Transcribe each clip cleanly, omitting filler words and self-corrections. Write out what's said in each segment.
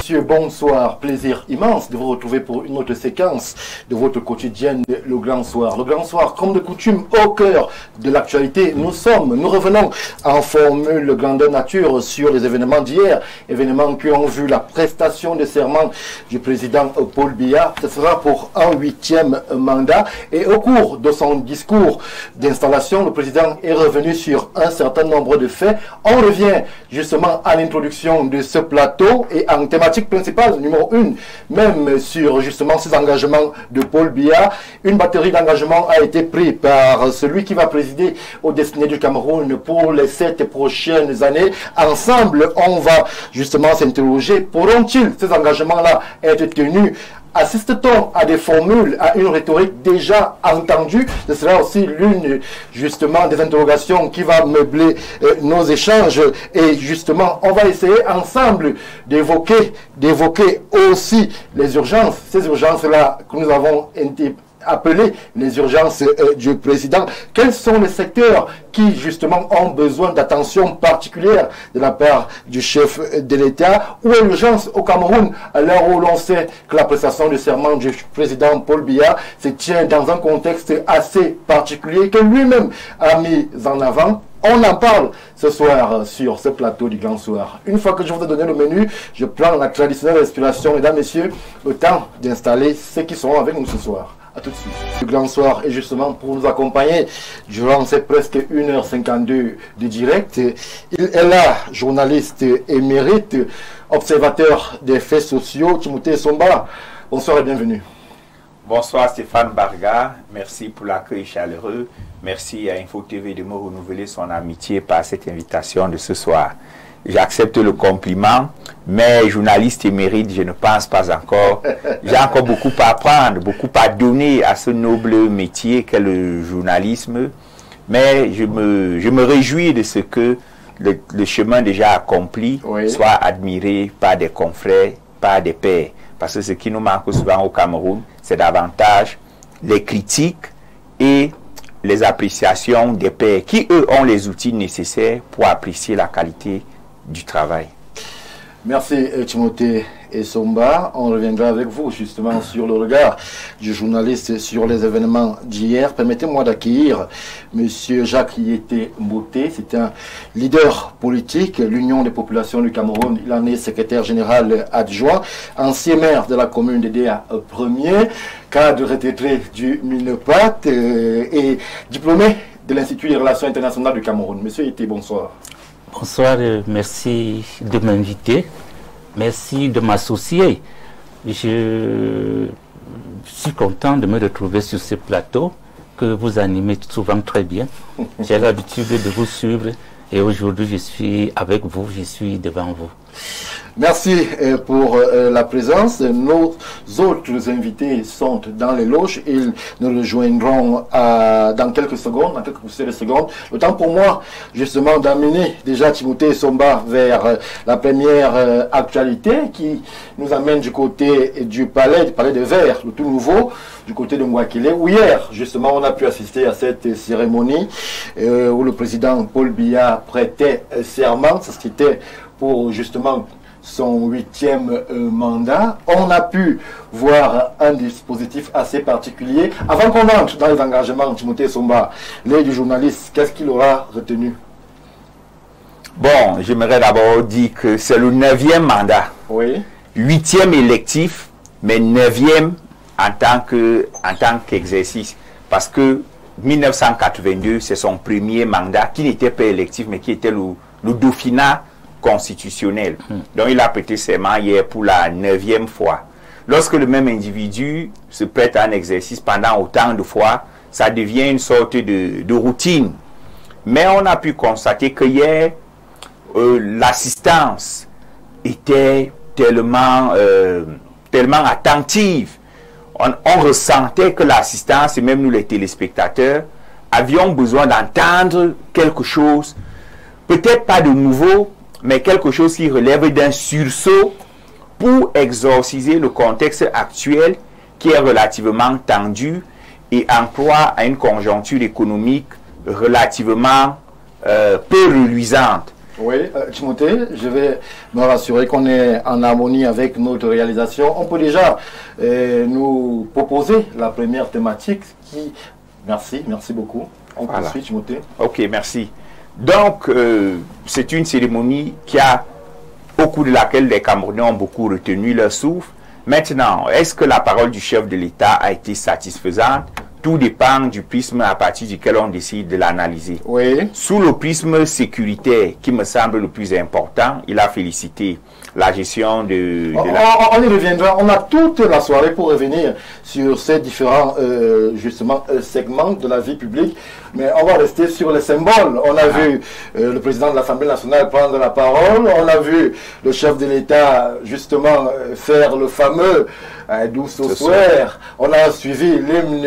messieurs, bonsoir. Plaisir immense de vous retrouver pour une autre séquence de votre quotidienne Le Grand Soir. Le Grand Soir, comme de coutume, au cœur de l'actualité, nous revenons en formule grandeur nature sur les événements d'hier, événements qui ont vu la prestation de serment du président Paul Biya. Ce sera pour un 8e mandat et au cours de son discours d'installation, le président est revenu sur un certain nombre de faits. On revient justement à l'introduction de ce plateau et en thématique principale, numéro 1, même sur justement ces engagements de Paul Biya. Une batterie d'engagements a été prise par celui qui va présider aux destinées du Cameroun pour les 7 prochaines années. Ensemble, on va justement s'interroger, pourront-ils ces engagements-là être tenus? Assiste-t-on à des formules, à une rhétorique déjà entendue? Ce sera aussi l'une justement des interrogations qui va meubler nos échanges. Et justement, on va essayer ensemble d'évoquer aussi les urgences, ces urgences-là que nous avons appelées les urgences du président. Quels sont les secteurs qui justement ont besoin d'attention particulière de la part du chef de l'État? Où est l'urgence au Cameroun à l'heure où l'on sait que la prestation de serment du président Paul Biya se tient dans un contexte assez particulier que lui-même a mis en avant? On en parle ce soir sur ce plateau du Grand Soir. Une fois que je vous ai donné le menu, je prends la traditionnelle respiration. Mesdames, messieurs, le temps d'installer ceux qui seront avec nous ce soir. A tout de suite. Le Grand Soir est justement pour nous accompagner durant ces presque 1h52 de direct. Il est là, journaliste émérite, observateur des faits sociaux, Timothée Somba. Bonsoir et bienvenue. Bonsoir Stéphane Barga, merci pour l'accueil chaleureux. Merci à Info TV de me renouveler son amitié par cette invitation de ce soir. J'accepte le compliment, mais journaliste émérite, je ne pense pas encore. J'ai encore beaucoup à apprendre, beaucoup à donner à ce noble métier qu'est le journalisme. Mais je me réjouis de ce que le chemin déjà accompli soit admiré par des confrères, par des pairs. Parce que ce qui nous manque souvent au Cameroun, c'est davantage les critiques et les appréciations des pairs qui, eux, ont les outils nécessaires pour apprécier la qualité du travail. Merci Timothée et Somba. On reviendra avec vous justement sur le regard du journaliste sur les événements d'hier. Permettez-moi d'accueillir Monsieur Jacques Yété Mboté. C'est un leader politique, l'Union des populations du Cameroun. Il en est secrétaire général adjoint, ancien maire de la commune de Déa 1er, cadre retraité du MINEPAT et diplômé de l'Institut des relations internationales du Cameroun. Monsieur Yété, bonsoir. Bonsoir, merci de m'inviter, merci de m'associer. Je suis content de me retrouver sur ce plateau que vous animez souvent très bien. J'ai l'habitude de vous suivre et aujourd'hui je suis avec vous, je suis devant vous. Merci pour la présence. Nos autres invités sont dans les loges. Ils nous rejoindront dans quelques secondes, dans quelques poussées de secondes. Le temps pour moi, justement, d'amener déjà Timothée Somba vers la première actualité qui nous amène du côté du palais de Verre, le tout nouveau, du côté de Mwakile, où hier, justement, on a pu assister à cette cérémonie où le président Paul Biya prêtait serment. C'était pour justement son 8e mandat. On a pu voir un dispositif assez particulier. Avant qu'on entre dans les engagements, Timothée Somba, l'œil du journaliste, qu'est-ce qu'il aura retenu? Bon, j'aimerais d'abord dire que c'est le 9e mandat. Oui. 8e électif, mais 9e en tant qu'exercice. Parce que 1982, c'est son premier mandat, qui n'était pas électif, mais qui était le dauphinat constitutionnel. Donc il a prêté serment hier pour la 9e fois. Lorsque le même individu se prête à un exercice pendant autant de fois, ça devient une sorte de routine. Mais on a pu constater que hier, l'assistance était tellement attentive. On ressentait que l'assistance, et même nous les téléspectateurs, avions besoin d'entendre quelque chose, peut-être pas de nouveau, mais quelque chose qui relève d'un sursaut pour exorciser le contexte actuel qui est relativement tendu et en proie à une conjoncture économique relativement peu reluisante. Oui, Timothée, je vais me rassurer qu'on est en harmonie avec notre réalisation. On peut déjà nous proposer la première thématique qui... Merci beaucoup. On poursuit, Timothée. Ok, merci. Donc, c'est une cérémonie au cours de laquelle les Camerounais ont beaucoup retenu leur souffle. Maintenant, est-ce que la parole du chef de l'État a été satisfaisante? Tout dépend du prisme à partir duquel on décide de l'analyser. Oui. Sous le prisme sécuritaire, qui me semble le plus important, il a félicité la gestion de On y reviendra. On a toute la soirée pour revenir sur ces différents segments de la vie publique. Mais on va rester sur les symboles. On a vu le président de l'Assemblée nationale prendre la parole. On a vu le chef de l'État justement faire le fameux Douce au soir. On a suivi l'hymne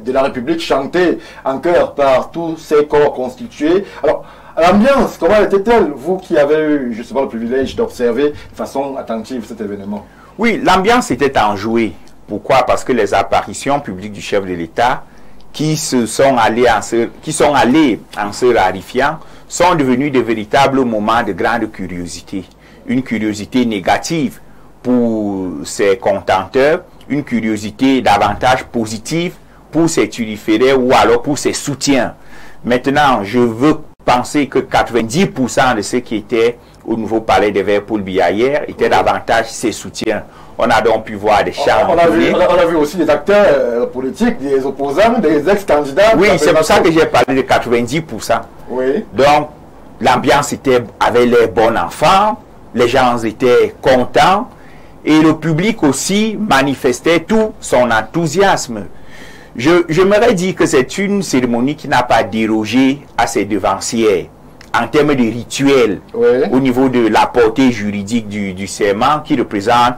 de la République chanté en chœur par tous ces corps constitués. Alors, l'ambiance, comment était-elle, vous qui avez eu justement le privilège d'observer de façon attentive cet événement? Oui, l'ambiance était enjouée. Pourquoi? Parce que les apparitions publiques du chef de l'État qui sont allés en se rarifiant sont devenus de véritables moments de grande curiosité. Une curiosité négative pour ses contenteurs, une curiosité davantage positive pour ses turiféraires ou alors pour ses soutiens. Maintenant, je veux penser que 90% de ceux qui étaient au nouveau palais des Verts Paul Biya hier étaient davantage ses soutiens. On a donc pu voir des chars. On a vu aussi des acteurs politiques, des opposants, des ex-candidats. Oui, c'est pour ça que j'ai parlé de 90%. Oui. Donc, l'ambiance avait l'air bon enfant, les gens étaient contents et le public aussi manifestait tout son enthousiasme. Je m'aurais dit que c'est une cérémonie qui n'a pas dérogé à ses devancières en termes de rituel, au niveau de la portée juridique du serment qui représente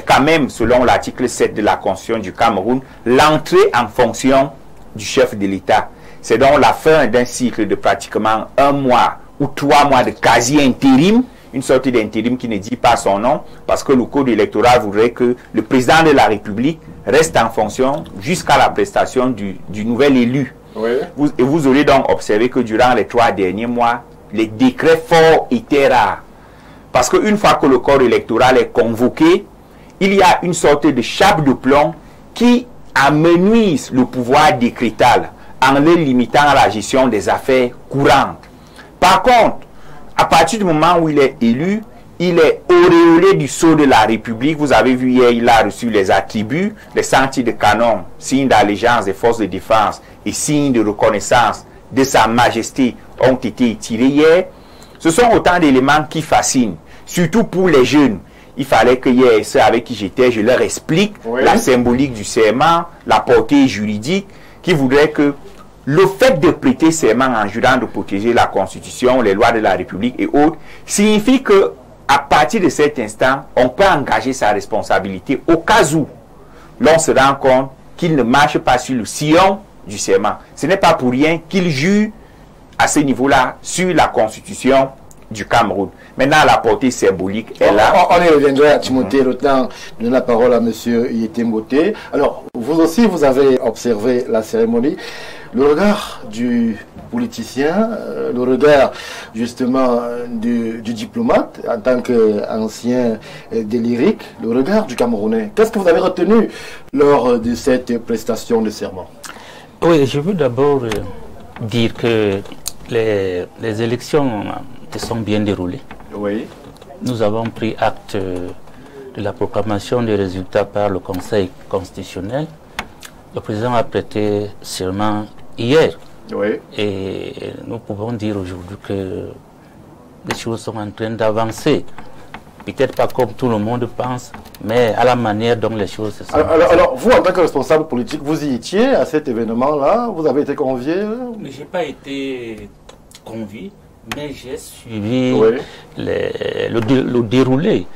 quand même, selon l'article 7 de la Constitution du Cameroun, l'entrée en fonction du chef de l'État. C'est donc la fin d'un cycle de pratiquement 1 mois ou 3 mois de quasi-intérim, une sorte d'intérim qui ne dit pas son nom, parce que le code électoral voudrait que le président de la République reste en fonction jusqu'à la prestation du nouvel élu. Oui. Vous aurez donc observé que durant les 3 derniers mois, les décrets forts étaient rares. Parce qu'une fois que le corps électoral est convoqué, il y a une sorte de chape de plomb qui amenuise le pouvoir décrétal en le limitant à la gestion des affaires courantes. Par contre, à partir du moment où il est élu, il est auréolé du sceau de la République. Vous avez vu hier, il a reçu les attributs, les sentiers de canon, signes d'allégeance des forces de défense et signes de reconnaissance de sa majesté ont été tirés hier. Ce sont autant d'éléments qui fascinent, surtout pour les jeunes. Il fallait que hier, ceux avec qui j'étais, je leur explique la symbolique du serment, la portée juridique, qui voudrait que le fait de prêter serment en jurant de protéger la Constitution, les lois de la République et autres, signifie que à partir de cet instant, on peut engager sa responsabilité au cas où l'on se rend compte qu'il ne marche pas sur le sillon du serment. Ce n'est pas pour rien qu'il jure à ce niveau-là sur la Constitution du Cameroun. Maintenant, la portée symbolique est là. On y reviendra, Timothée, le temps de la parole à M. Yété Mboté. Alors, vous aussi, vous avez observé la cérémonie. Le regard du politicien, le regard justement du diplomate en tant qu'ancien des lyriques, le regard du Camerounais. Qu'est-ce que vous avez retenu lors de cette prestation de serment? Oui, je veux d'abord dire que les élections se sont bien déroulées. Oui. Nous avons pris acte de la proclamation des résultats par le Conseil constitutionnel. Le président a prêté serment hier. Oui. Et nous pouvons dire aujourd'hui que les choses sont en train d'avancer. Peut-être pas comme tout le monde pense, mais à la manière dont les choses se sont alors, vous, en tant que responsable politique, vous y étiez à cet événement-là? Vous avez été convié? Je n'ai pas été convié, mais j'ai suivi le déroulé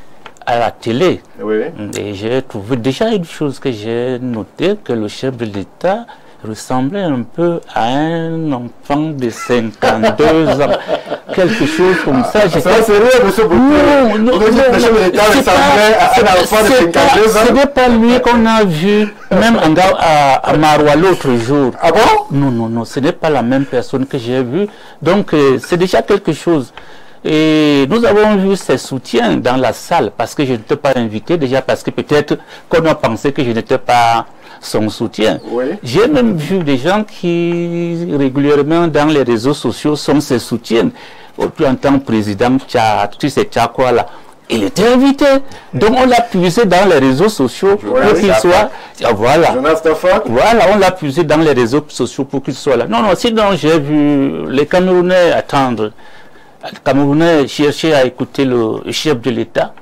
à la télé. Oui. Et j'ai trouvé déjà une chose que j'ai notée, que le chef de l'État ressemblait un peu à un enfant de 52 ans. Quelque chose comme ça. C'est sérieux, monsieur Bouté? Non, le chef de l'État ressemblait à un enfant de 52 ans? Ce n'est pas lui qu'on a vu, même à Maroua l'autre jour. Ah bon? Non, ce n'est pas la même personne que j'ai vue. Donc, c'est déjà quelque chose. Et nous avons vu ses soutiens dans la salle parce que je n'étais pas invité, déjà parce que peut-être qu'on a pensé que je n'étais pas son soutien. Oui. J'ai même vu des gens qui régulièrement dans les réseaux sociaux sont ses soutiens. Tu entends président, tu sais quoi là. Il était invité. Donc on l'a puisé dans les réseaux sociaux pour qu'il soit. Voilà. Voilà, on l'a puisé dans les réseaux sociaux pour qu'il soit là. Non, non, sinon j'ai vu les Camerounais attendre. Les Camerounais cherchaient à écouter le chef de l'État.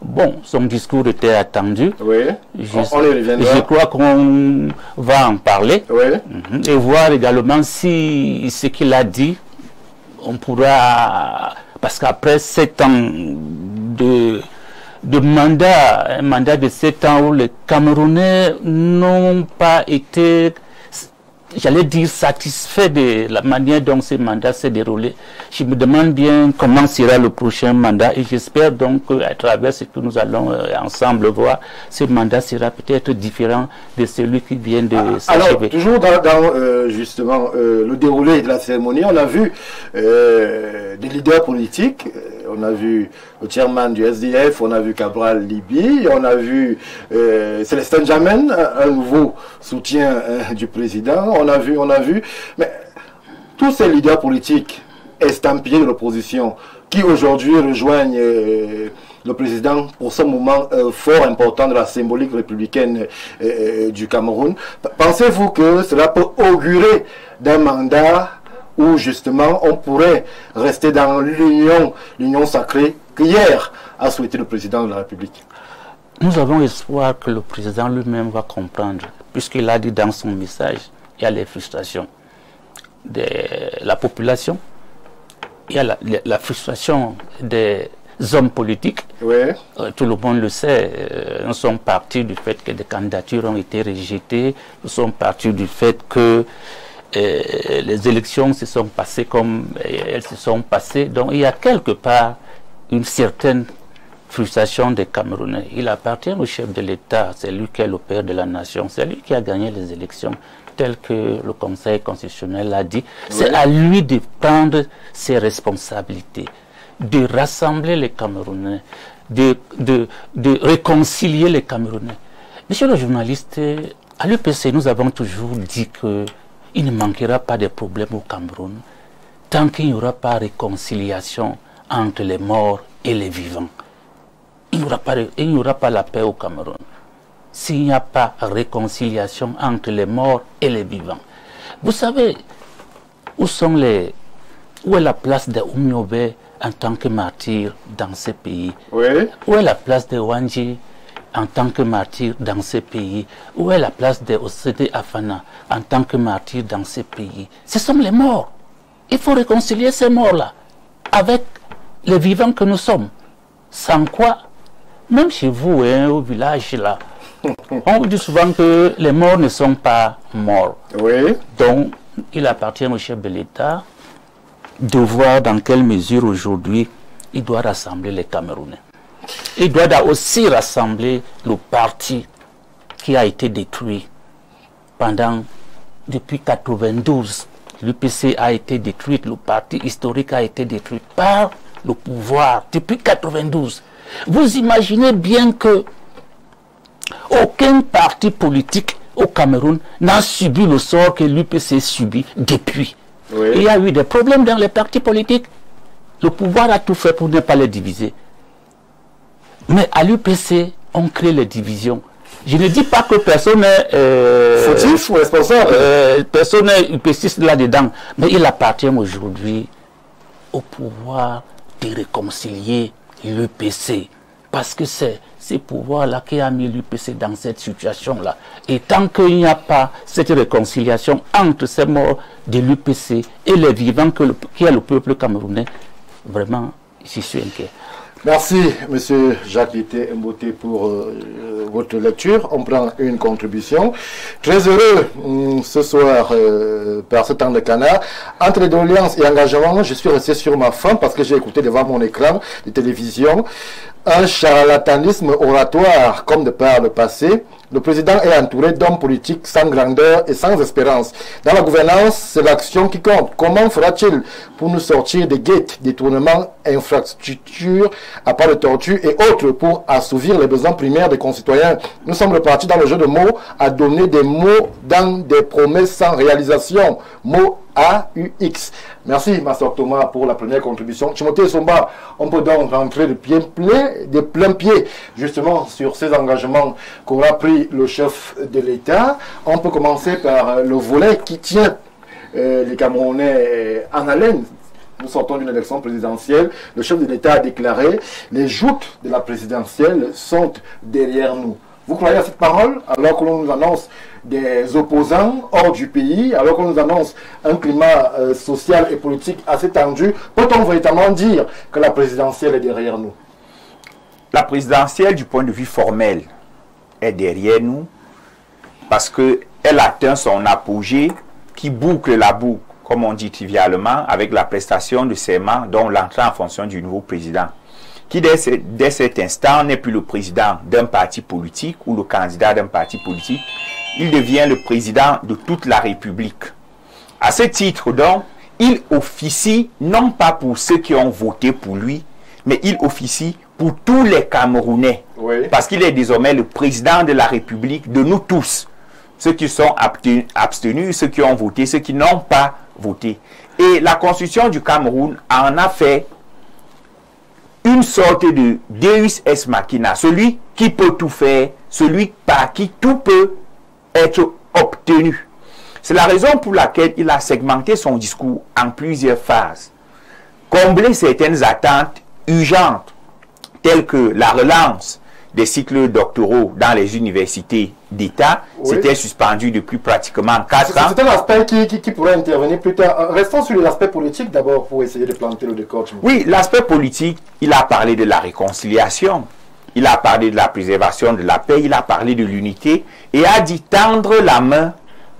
Bon, son discours était attendu. Oui. Je crois qu'on va en parler. Oui. Et voir également si ce qu'il a dit, on pourra. Parce qu'après 7 ans de mandat, un mandat de 7 ans où les Camerounais n'ont pas été, j'allais dire, satisfaits de la manière dont ce mandat s'est déroulé. Je me demande bien comment sera le prochain mandat et j'espère donc qu'à travers ce que nous allons ensemble voir, ce mandat sera peut-être différent de celui qui vient de s'achever. Alors, toujours dans justement le déroulé de la cérémonie, on a vu des leaders politiques, on a vu le chairman du SDF, on a vu Cabral Libi, on a vu Célestin Jamen, un nouveau soutien du président, on a vu, mais tous ces leaders politiques estampillés de l'opposition qui aujourd'hui rejoignent le président pour ce moment fort important de la symbolique républicaine du Cameroun, pensez-vous que cela peut augurer d'un mandat où justement on pourrait rester dans l'union sacrée qu'hier a souhaité le président de la République? Nous avons espoir que le président lui-même va comprendre, puisqu'il a dit dans son message, il y a les frustrations de la population, il y a la frustration des hommes politiques. Oui. Tout le monde le sait, nous sommes partis du fait que des candidatures ont été rejetées, nous sommes partis du fait que les élections se sont passées comme elles se sont passées. Donc il y a quelque part une certaine frustration des Camerounais. Il appartient au chef de l'État, c'est lui qui est le père de la nation, c'est lui qui a gagné les élections, tel que le Conseil constitutionnel l'a dit. C'est à lui de prendre ses responsabilités, de rassembler les Camerounais, de réconcilier les Camerounais. Monsieur le journaliste, à l'UPC, nous avons toujours dit qu'il ne manquera pas de problèmes au Cameroun tant qu'il n'y aura pas de réconciliation entre les morts et les vivants. Il n'y aura pas la paix au Cameroun s'il n'y a pas de réconciliation entre les morts et les vivants. Vous savez, où est la place de Oumiobe en tant que martyr dans ce pays? Oui. Où est la place de Wanji en tant que martyr dans ce pays? Où est la place de Osede Afana en tant que martyr dans ce pays? Ce sont les morts. Il faut réconcilier ces morts-là avec les vivants que nous sommes. Sans quoi, même chez vous, hein, au village là, on vous dit souvent que les morts ne sont pas morts. Oui. Donc, il appartient au chef de l'État de voir dans quelle mesure aujourd'hui il doit rassembler les Camerounais. Il doit aussi rassembler le parti qui a été détruit depuis 1992. L'UPC a été détruit, le parti historique a été détruit par le pouvoir depuis 1992. Vous imaginez bien que aucun parti politique au Cameroun n'a subi le sort que l'UPC subit depuis. Oui. Il y a eu des problèmes dans les partis politiques. Le pouvoir a tout fait pour ne pas les diviser. Mais à l'UPC, on crée les divisions. Je ne dis pas que personne n'est fautif ou responsable. Personne n'est UPCiste là-dedans. Mais il appartient aujourd'hui au pouvoir de réconcilier l'UPC. Parce que c'est ce pouvoir-là qui a mis l'UPC dans cette situation-là. Et tant qu'il n'y a pas cette réconciliation entre ces morts de l'UPC et les vivants qui est le peuple camerounais, vraiment, j'y suis inquiet. Merci, M. Jacques Litté Mboté, pour votre lecture. On prend une contribution. Très heureux ce soir par ce temps de canard. Entre les doléances et engagements, je suis resté sur ma faim parce que j'ai écouté devant mon écran de télévision un charlatanisme oratoire comme de par le passé. Le président est entouré d'hommes politiques sans grandeur et sans espérance. Dans la gouvernance, c'est l'action qui compte. Comment fera-t-il pour nous sortir des guettes, détournements, infrastructures, appâts de tortue et autres pour assouvir les besoins primaires des concitoyens? Nous sommes repartis dans le jeu de mots à donner des mots dans des promesses sans réalisation. Mots AUX. Merci, Master Thomas, pour la première contribution. Timothée Somba, on peut donc rentrer de plein pied, justement, sur ces engagements qu'aura pris le chef de l'État. On peut commencer par le volet qui tient les Camerounais en haleine. Nous sortons d'une élection présidentielle. Le chef de l'État a déclaré « Les joutes de la présidentielle sont derrière nous ». Vous croyez à cette parole alors que l'on nous annonce des opposants hors du pays, alors qu'on nous annonce un climat social et politique assez tendu? Peut-on véritablement dire que la présidentielle est derrière nous? La présidentielle, du point de vue formel, est derrière nous parce qu'elle atteint son apogée qui boucle la boucle, comme on dit trivialement, avec la prestation de serment dont l'entrée en fonction du nouveau président, qui dès cet instant n'est plus le président d'un parti politique ou le candidat d'un parti politique, il devient le président de toute la République. À ce titre donc, il officie non pas pour ceux qui ont voté pour lui, mais il officie pour tous les Camerounais. Oui. Parce qu'il est désormais le président de la République, de nous tous. Ceux qui sont abstenus, ceux qui ont voté, ceux qui n'ont pas voté. Et la Constitution du Cameroun en a fait une sorte de Deus ex machina, celui qui peut tout faire, celui par qui tout peut être obtenu. C'est la raison pour laquelle il a segmenté son discours en plusieurs phases. Combler certaines attentes urgentes, telles que la relance des cycles doctoraux dans les universités d'État, oui. C'était suspendu depuis pratiquement 4 ans. C'est un aspect qui pourrait intervenir plus tard. Restons sur l'aspect politique d'abord pour essayer de planter le décor. Oui, l'aspect politique, il a parlé de la réconciliation, il a parlé de la préservation de la paix, il a parlé de l'unité et a dit tendre la main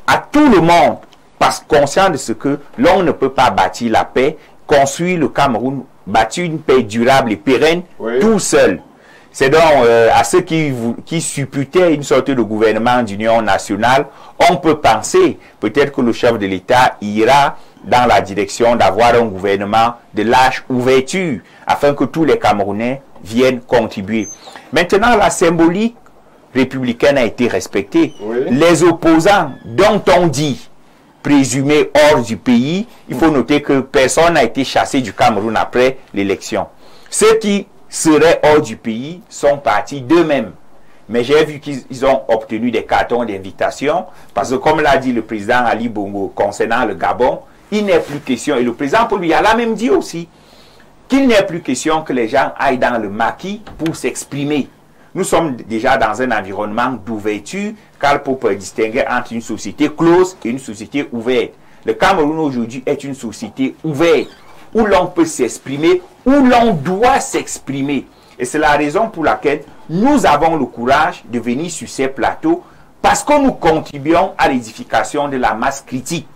à tout le monde, parce conscient de ce que l'on ne peut pas bâtir la paix, construire le Cameroun, bâtir une paix durable et pérenne, oui. Tout seul. C'est donc à ceux qui supputaient une sorte de gouvernement d'union nationale, on peut penser peut-être que le chef de l'État ira dans la direction d'avoir un gouvernement de large ouverture afin que tous les Camerounais viennent contribuer. Maintenant, la symbolique républicaine a été respectée. Oui. Les opposants dont on dit présumés hors du pays, il faut noter que personne n'a été chassé du Cameroun après l'élection. Ceux qui seraient hors du pays sont partis d'eux-mêmes. Mais j'ai vu qu'ils ont obtenu des cartons d'invitation parce que, comme l'a dit le président Ali Bongo concernant le Gabon, il n'est plus question, et le président Paul Biya l'a même dit aussi, qu'il n'est plus question que les gens aillent dans le maquis pour s'exprimer. Nous sommes déjà dans un environnement d'ouverture, car il faut distinguer entre une société close et une société ouverte. Le Cameroun aujourd'hui est une société ouverte, où l'on peut s'exprimer, où l'on doit s'exprimer. Et c'est la raison pour laquelle nous avons le courage de venir sur ces plateaux, parce que nous contribuons à l'édification de la masse critique.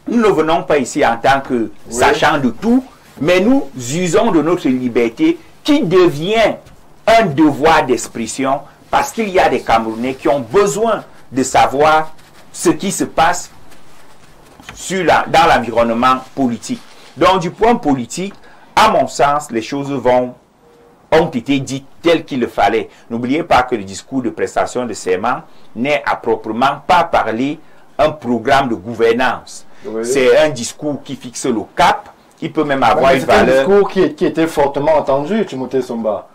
Nous ne venons pas ici en tant que sachant de tout, mais nous usons de notre liberté qui devient un devoir d'expression, parce qu'il y a des Camerounais qui ont besoin de savoir ce qui se passe dans l'environnement politique. Donc, du point politique, à mon sens, les choses ont été dites telles qu'il le fallait. N'oubliez pas que le discours de prestation de serment n'est à proprement pas parler un programme de gouvernance. Oui. C'est un discours qui fixe le cap, qui peut même avoir une valeur. C'est un discours qui était fortement entendu, Timothée Somba.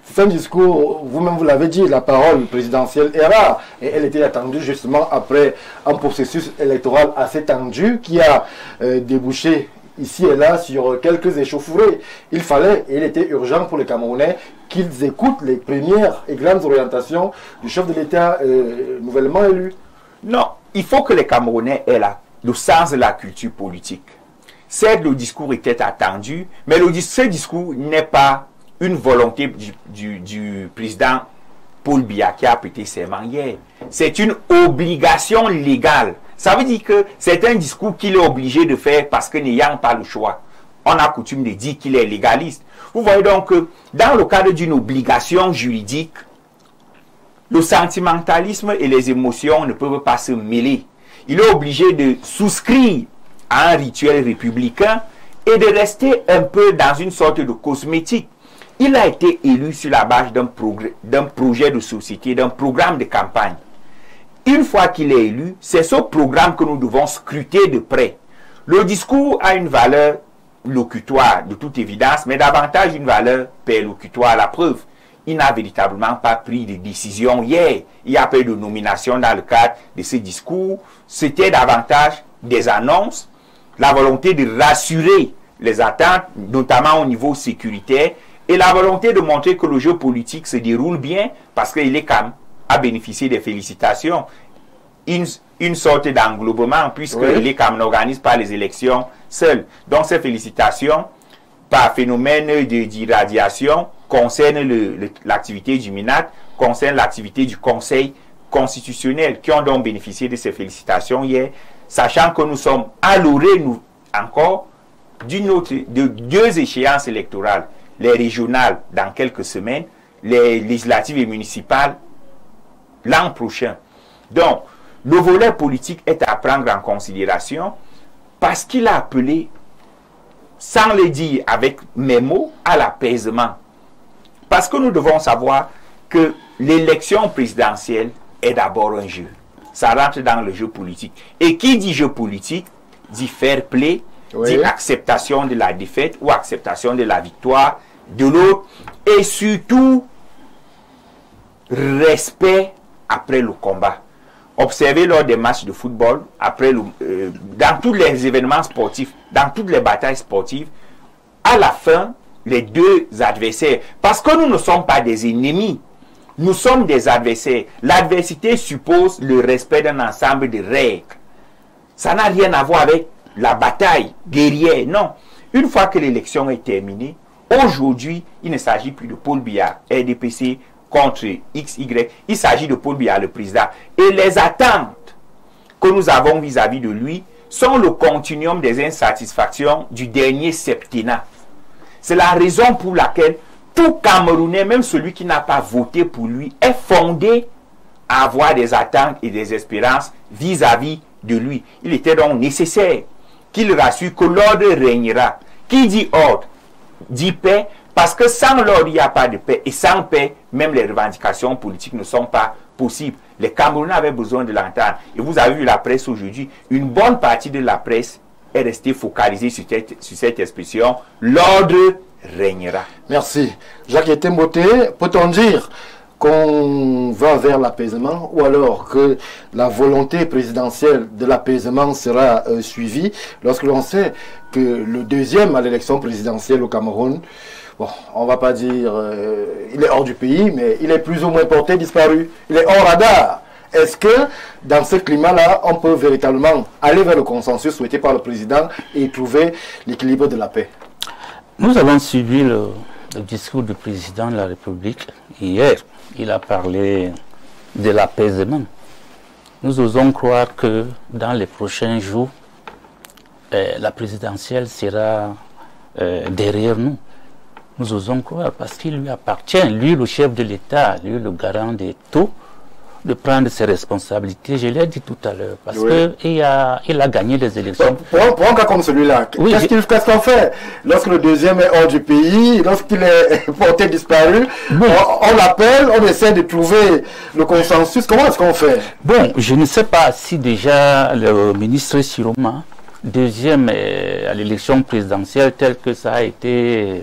C'est un discours, vous-même vous l'avez dit, la parole présidentielle est rare. Et elle était attendue justement après un processus électoral assez tendu qui a débouché ici et là sur quelques échauffourées. Il fallait, et il était urgent pour les Camerounais qu'ils écoutent les premières et grandes orientations du chef de l'État nouvellement élu. Non, il faut que les Camerounais aient le sens de la culture politique. Certes, le discours était attendu, mais ce discours n'est pas une volonté du président Paul Biya qui a prêté serment hier. C'est une obligation légale. Ça veut dire que c'est un discours qu'il est obligé de faire parce que n'ayant pas le choix. On a coutume de dire qu'il est légaliste. Vous voyez donc que dans le cadre d'une obligation juridique, le sentimentalisme et les émotions ne peuvent pas se mêler. Il est obligé de souscrire à un rituel républicain et de rester un peu dans une sorte de cosmétique. Il a été élu sur la base d'un projet de société, d'un programme de campagne. Une fois qu'il est élu, c'est ce programme que nous devons scruter de près. Le discours a une valeur locutoire, de toute évidence, mais davantage une valeur perlocutoire. La preuve, il n'a véritablement pas pris de décision hier. Il n'y a pas eu de nomination dans le cadre de ce discours. C'était davantage des annonces, la volonté de rassurer les attentes, notamment au niveau sécuritaire, et la volonté de montrer que le jeu politique se déroule bien, parce qu'il est quand même à bénéficier des félicitations. Une sorte d'englobement, puisqu'il est quand même organisé par les élections seules. Donc ces félicitations, par phénomène d'irradiation, concernent l'activité du MINAT, concernent l'activité du Conseil constitutionnel, qui ont donc bénéficié de ces félicitations hier, sachant que nous sommes à l'orée, nous, encore, de deux échéances électorales, les régionales dans quelques semaines, les législatives et municipales l'an prochain. Donc, le volet politique est à prendre en considération parce qu'il a appelé, sans le dire avec mes mots, à l'apaisement. Parce que nous devons savoir que l'élection présidentielle est d'abord un jeu. Ça rentre dans le jeu politique. Et qui dit jeu politique, dit fair play, dit acceptation de la défaite ou acceptation de la victoire de l'autre. Et surtout, respect après le combat. Observez lors des matchs de football, dans tous les événements sportifs, dans toutes les batailles sportives, à la fin, les deux adversaires, parce que nous ne sommes pas des ennemis, nous sommes des adversaires. L'adversité suppose le respect d'un ensemble de règles. Ça n'a rien à voir avec la bataille guerrière, non. Une fois que l'élection est terminée, aujourd'hui, il ne s'agit plus de Paul Biya, RDPC, contre XY, il s'agit de Paul Biya, le président. Et les attentes que nous avons vis-à-vis de lui sont le continuum des insatisfactions du dernier septennat. C'est la raison pour laquelle tout Camerounais, même celui qui n'a pas voté pour lui, est fondé à avoir des attentes et des espérances vis-à-vis de lui. Il était donc nécessaire qu'il rassure que l'ordre régnera. Qui dit ordre, dit paix, parce que sans l'ordre, il n'y a pas de paix. Et sans paix, même les revendications politiques ne sont pas possibles. Les Camerounais avaient besoin de l'entendre. Et vous avez vu la presse aujourd'hui. Une bonne partie de la presse est restée focalisée sur cette expression. L'ordre régnera. Merci. Jacques Etemboté, peut-on dire qu'on va vers l'apaisement ou alors que la volonté présidentielle de l'apaisement sera suivie lorsque l'on sait que le deuxième à l'élection présidentielle au Cameroun, bon, on va pas dire il est hors du pays, mais il est plus ou moins porté disparu. Il est hors radar. Est-ce que dans ce climat-là, on peut véritablement aller vers le consensus souhaité par le président et trouver l'équilibre de la paix? Nous avons suivi le discours du président de la République hier. Il a parlé de l'apaisement. Nous osons croire que dans les prochains jours, la présidentielle sera derrière nous. Nous osons croire parce qu'il lui appartient, lui le chef de l'État, lui le garant de tout, de prendre ses responsabilités. Je l'ai dit tout à l'heure, parce qu'il a gagné les élections. Pour un cas comme celui-là, qu'est-ce qu'on fait lorsque le deuxième est hors du pays, lorsqu'il est porté disparu, on l'appelle, on essaie de trouver le consensus. Comment est-ce qu'on fait? Bon, je ne sais pas si déjà le ministre Siroma, deuxième à l'élection présidentielle, tel que ça a été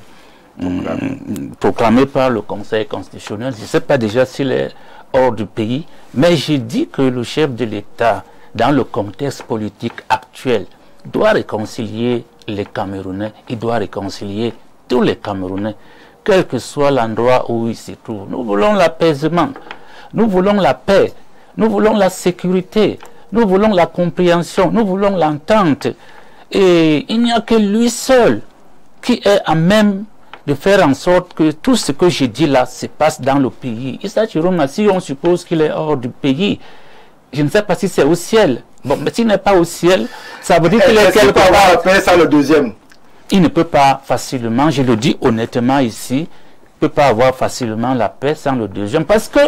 proclamé par le Conseil constitutionnel, je ne sais pas déjà s'il est hors du pays, mais j'ai dit que le chef de l'État, dans le contexte politique actuel, doit réconcilier les Camerounais, il doit réconcilier tous les Camerounais, quel que soit l'endroit où ils se trouvent. Nous voulons l'apaisement, nous voulons la paix, nous voulons la sécurité, nous voulons la compréhension, nous voulons l'entente. Et il n'y a que lui seul qui est à même de faire en sorte que tout ce que je dis là se passe dans le pays. Issa Chiroma, si on suppose qu'il est hors du pays, je ne sais pas si c'est au ciel. Bon, mais s'il n'est pas au ciel, ça veut dire qu'il est quelque part. La paix, ça le deuxième. Il ne peut pas facilement, je le dis honnêtement ici, il ne peut pas avoir facilement la paix sans le deuxième. Parce que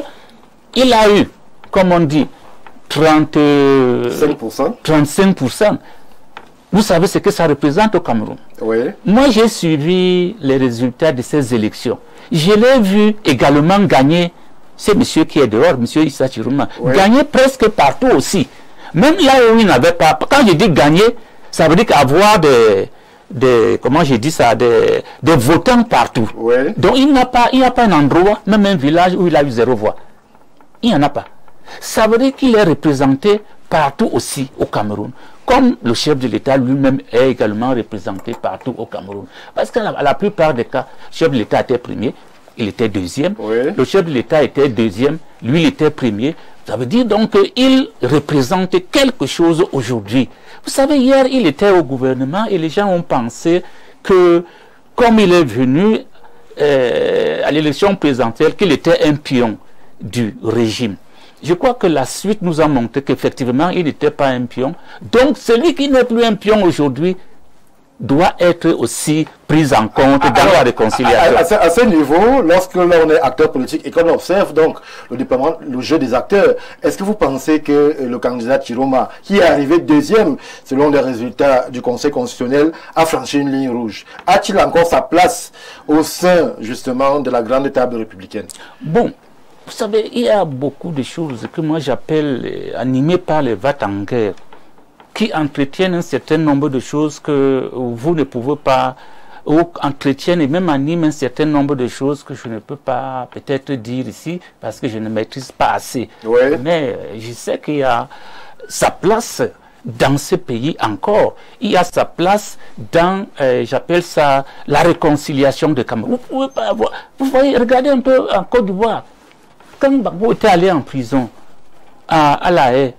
il a eu, comme on dit, 35%. Vous savez ce que ça représente au Cameroun? Oui. Moi, j'ai suivi les résultats de ces élections. Je l'ai vu également gagner, c'est monsieur qui est dehors, monsieur Issa Chiroma, gagner presque partout aussi. Même là où il n'avait pas, quand je dis gagner, ça veut dire qu'avoir comment j'ai dit ça, des votants partout. Oui. Donc il n'y a pas un endroit, même un village où il a eu 0 voix. Il n'y en a pas. Ça veut dire qu'il est représenté partout aussi au Cameroun. Comme le chef de l'État lui-même est également représenté partout au Cameroun. Parce que la plupart des cas, le chef de l'État était premier, il était deuxième. Oui. Le chef de l'État était deuxième, lui il était premier. Ça veut dire donc qu'il représente quelque chose aujourd'hui. Vous savez, hier il était au gouvernement et les gens ont pensé que comme il est venu à l'élection présidentielle, qu'il était un pion du régime. Je crois que la suite nous a montré qu'effectivement, il n'était pas un pion. Donc, celui qui n'est plus un pion aujourd'hui doit être aussi pris en compte dans la réconciliation. À ce niveau, lorsque l'on est acteur politique et qu'on observe donc le déploiement, le jeu des acteurs, est-ce que vous pensez que le candidat Chiroma, qui est arrivé deuxième selon les résultats du Conseil constitutionnel, a franchi une ligne rouge? A-t-il encore sa place au sein justement de la grande table républicaine? Bon. Vous savez, il y a beaucoup de choses que moi j'appelle animées par les va-t-en-guerre, qui entretiennent un certain nombre de choses que vous ne pouvez pas, ou entretiennent et même animent un certain nombre de choses que je ne peux pas peut-être dire ici parce que je ne maîtrise pas assez. Oui. Mais je sais qu'il y a sa place dans ce pays encore. Il y a sa place dans, j'appelle ça, la réconciliation de Cameroun. Vous pouvez pas avoir, vous voyez, regardez un peu en Côte d'Ivoire. Quand Gbagbo était allé en prison à La Haye,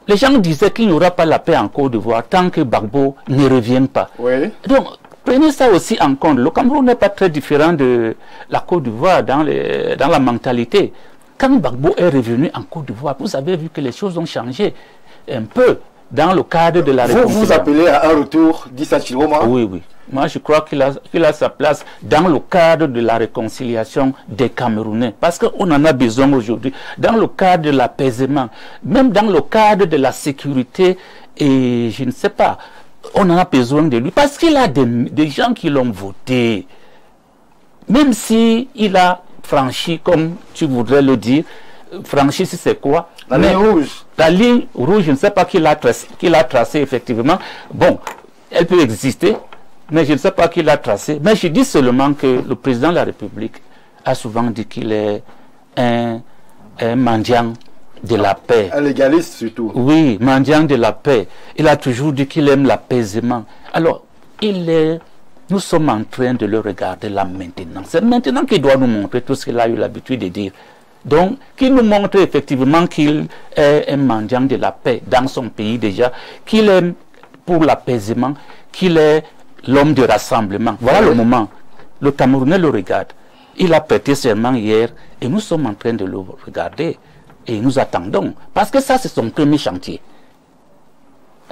les gens disaient qu'il n'y aura pas la paix en Côte d'Ivoire tant que Gbagbo ne revient pas. Oui. Donc, prenez ça aussi en compte. Le Cameroun n'est pas très différent de la Côte d'Ivoire dans la mentalité. Quand Gbagbo est revenu en Côte d'Ivoire, vous avez vu que les choses ont changé un peu dans le cadre de la réconciliation. Vous appelez à un retour d'Issa Chiroma? Oui, oui. Moi, je crois qu'il a sa place dans le cadre de la réconciliation des Camerounais. Parce qu'on en a besoin aujourd'hui. Dans le cadre de l'apaisement, même dans le cadre de la sécurité, et je ne sais pas, on en a besoin de lui. Parce qu'il a des gens qui l'ont voté. Même si il a franchi, comme tu voudrais le dire, franchi, c'est quoi? La ligne rouge. La ligne rouge, je ne sais pas qui l'a tracé effectivement. Bon, elle peut exister. Mais je ne sais pas qui l'a tracé. Mais je dis seulement que le président de la République a souvent dit qu'il est un mendiant de la paix. Un légaliste surtout. Oui, mendiant de la paix. Il a toujours dit qu'il aime l'apaisement. Alors, nous sommes en train de le regarder là maintenant. C'est maintenant qu'il doit nous montrer tout ce qu'il a eu l'habitude de dire. Donc, qu'il nous montre effectivement qu'il est un mendiant de la paix dans son pays déjà, qu'il aime pour l'apaisement, qu'il est l'homme de rassemblement. Voilà le moment. Le Camerounais le regarde. Il a prêté serment hier et nous sommes en train de le regarder et nous attendons. Parce que ça, c'est son premier chantier.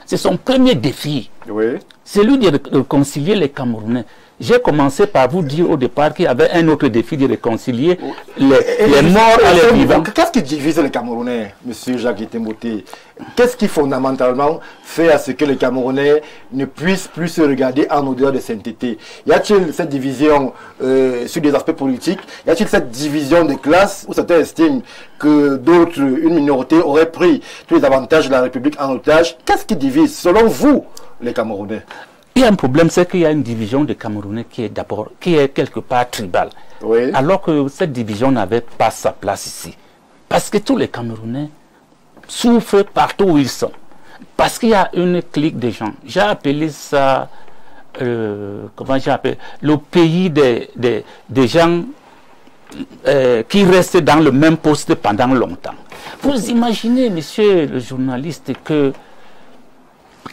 C'est son premier défi. Oui. C'est lui de réconcilier les Camerounais. J'ai commencé par vous dire au départ qu'il y avait un autre défi de réconcilier les morts et les vivants. Qu'est-ce qui divise les Camerounais, M. Jacques Temboté? Qu'est-ce qui fondamentalement fait à ce que les Camerounais ne puissent plus se regarder en odeur de sainteté? Y a-t-il cette division sur des aspects politiques? Y a-t-il cette division de classe où certains estiment que d'autres, une minorité, auraient pris tous les avantages de la République en otage? Qu'est-ce qui divise, selon vous, les Camerounais? Il y a un problème, c'est qu'il y a une division des Camerounais qui est quelque part tribale. Oui. Alors que cette division n'avait pas sa place ici. Parce que tous les Camerounais souffrent partout où ils sont. Parce qu'il y a une clique de gens. J'ai appelé ça, comment j'ai appelé, le pays des gens qui restent dans le même poste pendant longtemps. Vous imaginez, monsieur le journaliste, que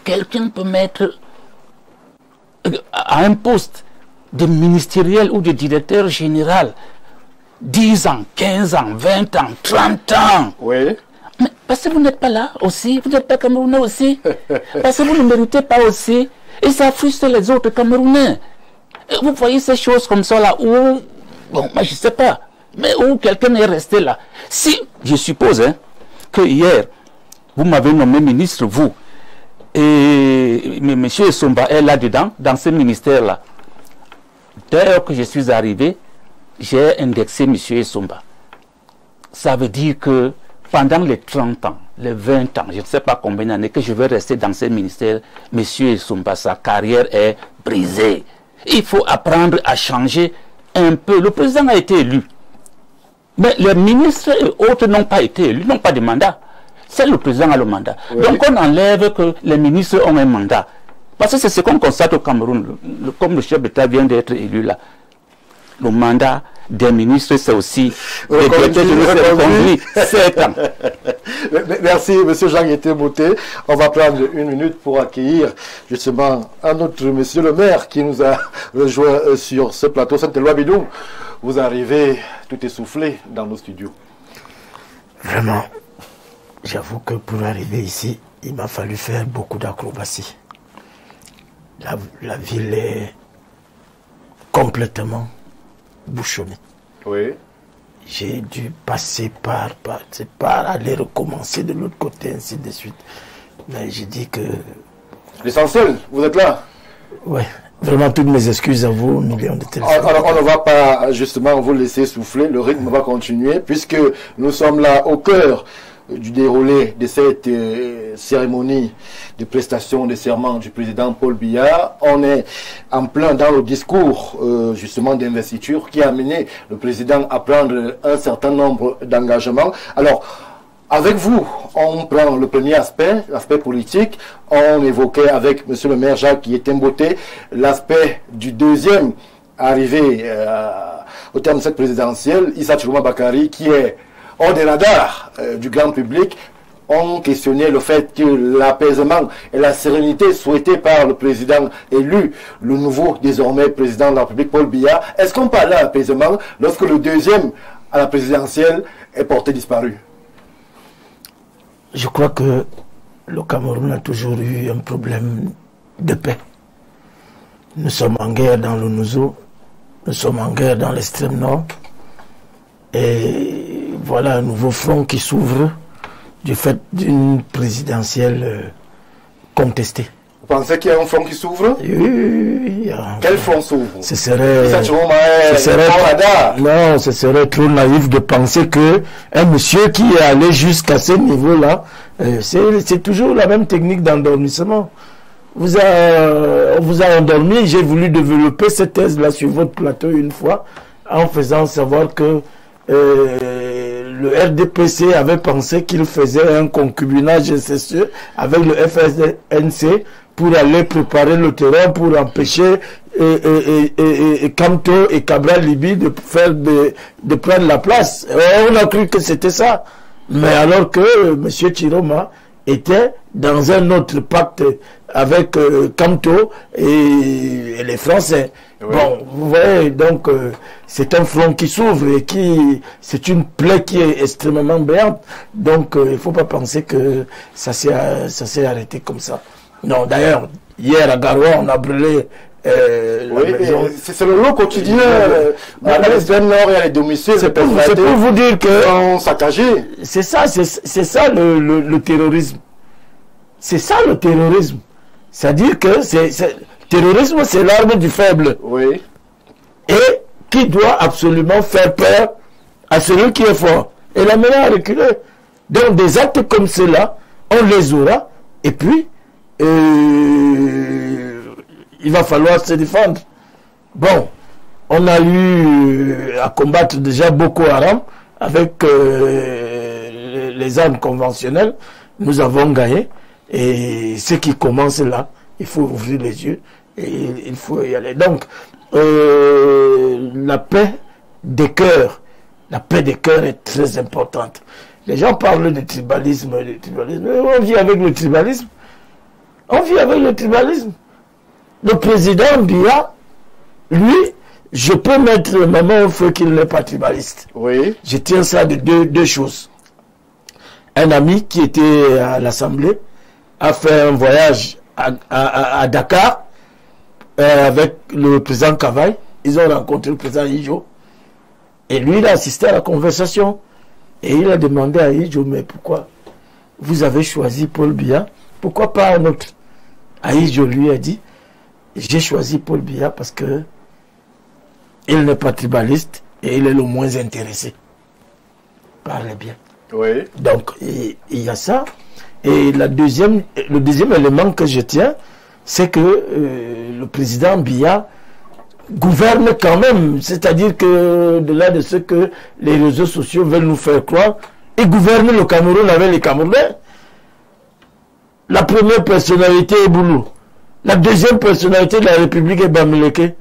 quelqu'un peut mettre à un poste de ministériel ou de directeur général 10 ans, 15 ans, 20 ans, 30 ans. Oui. Mais parce que vous n'êtes pas là aussi, vous n'êtes pas Camerounais aussi, parce que vous ne méritez pas aussi, et ça frustre les autres Camerounais. Et vous voyez ces choses comme ça là où, bon, moi je ne sais pas, mais où quelqu'un est resté là. Si, je suppose, hein, que hier, vous m'avez nommé ministre, vous, et M. Essomba est là-dedans, dans ce ministère-là. Dès que je suis arrivé, j'ai indexé M. Essomba. Ça veut dire que pendant les 30 ans, les 20 ans, je ne sais pas combien d'années que je vais rester dans ce ministère, M. Essomba, sa carrière est brisée. Il faut apprendre à changer un peu. Le président a été élu. Mais les ministres et autres n'ont pas été élus, n'ont pas de mandat. C'est le président qui a le mandat. Oui. Donc on enlève que les ministres ont un mandat. Parce que c'est ce qu'on constate au Cameroun, comme le chef d'État vient d'être élu là. Le mandat des ministres, c'est aussi des directeurs de 7 ans. Merci, M. Jean-Guetté Mouté. On va prendre une minute pour accueillir justement un autre monsieur le maire qui nous a rejoint sur ce plateau. Saint-Éloi Bidou, vous arrivez tout essoufflé dans nos studios. Vraiment, j'avoue que pour arriver ici, il m'a fallu faire beaucoup d'acrobaties. La ville est complètement bouchonnée. Oui. J'ai dû passer par aller recommencer de l'autre côté, ainsi de suite. Mais j'ai dit que... L'essentiel, vous êtes là? Oui. Vraiment, toutes mes excuses à vous, millions de téléphones. Alors, on ne va pas justement vous laisser souffler, le rythme va continuer, puisque nous sommes là au cœur du déroulé de cette cérémonie de prestation de serment du président Paul Biya. On est en plein dans le discours justement d'investiture qui a amené le président à prendre un certain nombre d'engagements. Alors, avec vous, on prend le premier aspect, l'aspect politique. On évoquait avec M. le maire Jacques Yetemboté l'aspect du deuxième arrivé au terme de cette présidentielle, Issa Chiroma Bakari, qui est hors des radars du grand public. On questionnait le fait que l'apaisement et la sérénité souhaités par le président élu, le nouveau désormais président de la République, Paul Biya. Est-ce qu'on parlait d'apaisement lorsque le deuxième à la présidentielle est porté disparu? Je crois que le Cameroun a toujours eu un problème de paix. Nous sommes en guerre dans le Nouzo, nous sommes en guerre dans l'extrême nord. Et voilà un nouveau front qui s'ouvre du fait d'une présidentielle contestée. Vous pensez qu'il y a un front qui s'ouvre? Oui. Quel front s'ouvre? Ce serait trop naïf de penser que un monsieur qui est allé jusqu'à ce niveau-là, c'est toujours la même technique d'endormissement. On vous a endormi. J'ai voulu développer cette thèse-là sur votre plateau une fois en faisant savoir que le RDPC avait pensé qu'il faisait un concubinage incestueux avec le FSNC pour aller préparer le terrain pour empêcher Kamto et Cabral Libi de prendre la place. On a cru que c'était ça. Mais alors que M. Chiroma était dans un autre pacte avec Kamto et les Français. Oui. Bon, vous voyez, donc c'est un front qui s'ouvre et c'est une plaie qui est extrêmement béante. Donc il ne faut pas penser que ça s'est arrêté comme ça. Non, d'ailleurs, hier à Garoua, on a brûlé c'est le lot quotidien. Dans l'extrême nord, il y a les domiciles. C'est pour vous dire que sont saccagés. C'est ça le terrorisme. C'est ça le terrorisme. C'est-à-dire que terrorisme, c'est l'arme du faible. Oui. Et qui doit absolument faire peur à celui qui est fort. Et l'amener à reculer. Donc des actes comme cela, on les aura. Et puis, il va falloir se défendre. Bon, on a eu à combattre déjà Boko Haram avec les armes conventionnelles. Nous avons gagné. Et ce qui commence là, il faut ouvrir les yeux et il faut y aller. Donc, la paix des cœurs est très importante. Les gens parlent de tribalisme, on vit avec le tribalisme. On vit avec le tribalisme. Le président Biya, lui, je peux mettre ma main au feu qu'il n'est pas tribaliste. Oui. Je tiens ça de deux choses. Un ami qui était à l'Assemblée a fait un voyage à Dakar avec le président Kavaï. Ils ont rencontré le président Ijo. Et lui, il a assisté à la conversation. Et il a demandé à Ahidjo, mais pourquoi vous avez choisi Paul Biya? Pourquoi pas un autre? Ahidjo lui a dit, j'ai choisi Paul Biya parce que il n'est pas tribaliste et il est le moins intéressé par les biens. Oui. Donc, il y a ça. Et le deuxième élément que je tiens, c'est que le président Biya gouverne quand même. C'est-à-dire que, au-delà de ce que les réseaux sociaux veulent nous faire croire, il gouverne le Cameroun avec les Camerounais. La première personnalité est Boulou. La deuxième personnalité de la République est Bamileke.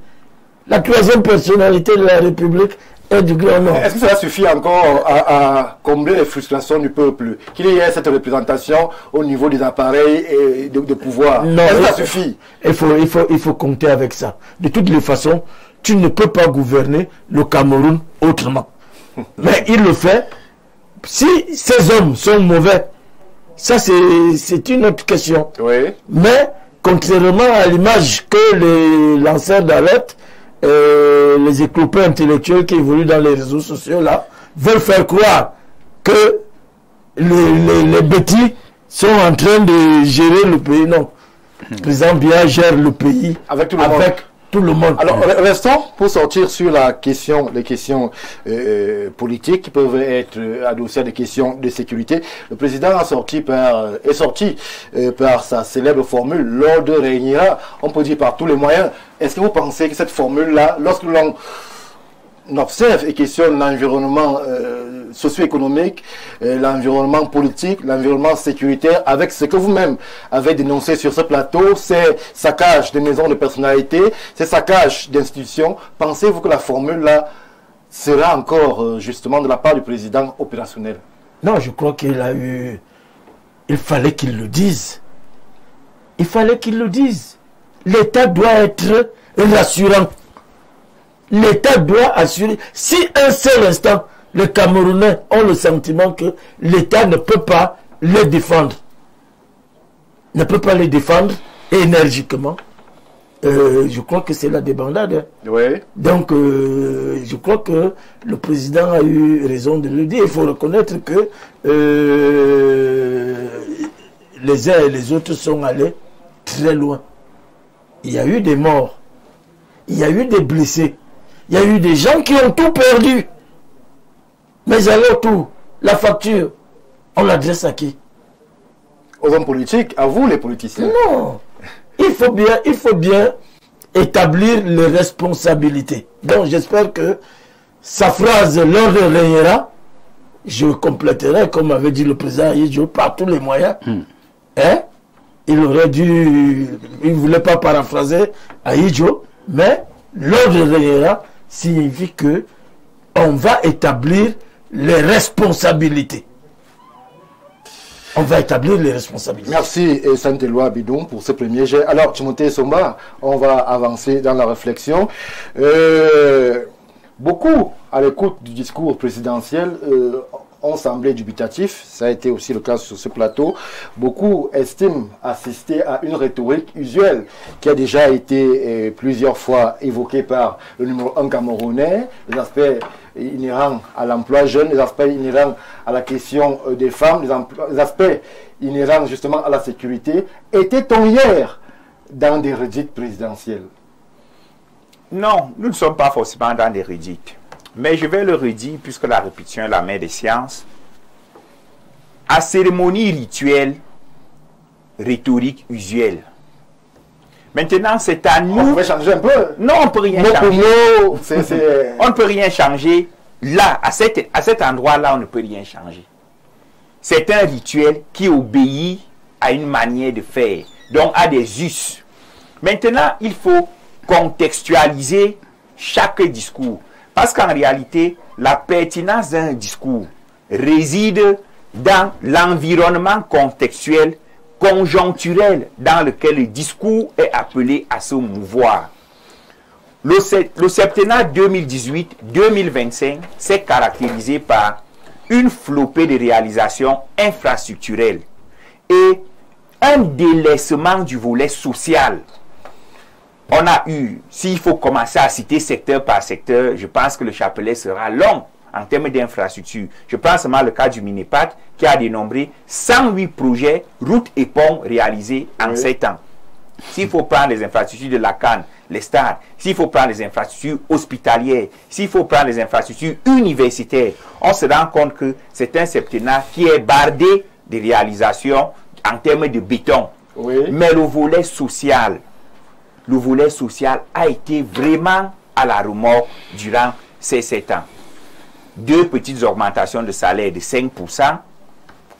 La troisième personnalité de la République est du Grand Nord. Est-ce que cela suffit encore à combler les frustrations du peuple? Qu'il y ait cette représentation au niveau des appareils et de pouvoir? Non, est-ce que ça suffit? Il faut compter avec ça. De toutes les façons, tu ne peux pas gouverner le Cameroun autrement. Mais il le fait. Si ces hommes sont mauvais, ça c'est une autre question. Oui. Mais contrairement à l'image que les lanceurs d'alerte, les éclopés intellectuels qui évoluent dans les réseaux sociaux là, veulent faire croire que les bêtis sont en train de gérer le pays. Non. Le président Biya gère le pays avec tout le monde. Alors, restons pour sortir sur les questions politiques qui peuvent être adossées à des questions de sécurité. Le président est sorti par sa célèbre formule, l'ordre régnera, on peut dire par tous les moyens. Est-ce que vous pensez que cette formule-là, lorsque l'on observe et questionne l'environnement socio-économique, l'environnement politique, l'environnement sécuritaire, avec ce que vous-même avez dénoncé sur ce plateau, ces saccages de maisons de personnalité, ces saccages d'institutions, pensez-vous que la formule-là sera encore justement de la part du président opérationnel? Non, je crois qu'il a eu... Il fallait qu'il le dise. Il fallait qu'il le dise. L'État doit être rassurant. L'État doit assurer. Si un seul instant, les Camerounais ont le sentiment que l'État ne peut pas les défendre, ne peut pas les défendre énergiquement, je crois que c'est la débandade. Oui. Donc, je crois que le président a eu raison de le dire. Il faut reconnaître que les uns et les autres sont allés très loin. Il y a eu des morts. Il y a eu des blessés. Il y a eu des gens qui ont tout perdu. Mais alors tout, la facture, on l'adresse à qui? Aux hommes politiques, à vous les politiciens. Non. Il faut bien établir les responsabilités. Donc j'espère que sa phrase, l'ordre régnera, je compléterai, comme avait dit le président Ahidjo, par tous les moyens. Hein? Il aurait dû... Il ne voulait pas paraphraser Ahidjo, mais l'ordre régnera signifie que on va établir les responsabilités. On va établir les responsabilités. Merci Santelwa Abidou pour ce premier jet. Alors Timothée Somba, on va avancer dans la réflexion. Beaucoup à l'écoute du discours présidentiel ont semblé dubitatifs. Ça a été aussi le cas sur ce plateau. Beaucoup estiment assister à une rhétorique usuelle qui a déjà été plusieurs fois évoquée par le numéro 1 camerounais, les aspects inhérents à l'emploi jeune, les aspects inhérents à la question des femmes, les aspects inhérents justement à la sécurité. Était-on hier dans des redites présidentielles? Non, nous ne sommes pas forcément dans des redites. Mais je vais le redire, puisque la répétition est la mère des sciences. À cérémonie rituelle, rhétorique usuelle. Maintenant, c'est à nous... On peut changer un peu. Non, on ne peut rien changer. On ne peut rien changer. Là, à cet endroit-là, on ne peut rien changer. C'est un rituel qui obéit à une manière de faire, donc à des us. Maintenant, il faut contextualiser chaque discours. Parce qu'en réalité, la pertinence d'un discours réside dans l'environnement contextuel, conjoncturel, dans lequel le discours est appelé à se mouvoir. Le septennat 2018-2025 s'est caractérisé par une flopée de réalisations infrastructurelles et un délaissement du volet social. On a eu, s'il faut commencer à citer secteur par secteur, je pense que le chapelet sera long en termes d'infrastructures. Je pense seulement le cas du Minepat qui a dénombré 108 projets, routes et ponts réalisés en 7 ans. S'il faut prendre les infrastructures de la Cannes, les stades, s'il faut prendre les infrastructures hospitalières, s'il faut prendre les infrastructures universitaires, on se rend compte que c'est un septennat qui est bardé de réalisations en termes de béton. Mais le volet social a été vraiment à la remorque durant ces 7 ans. 2 petites augmentations de salaire de 5%,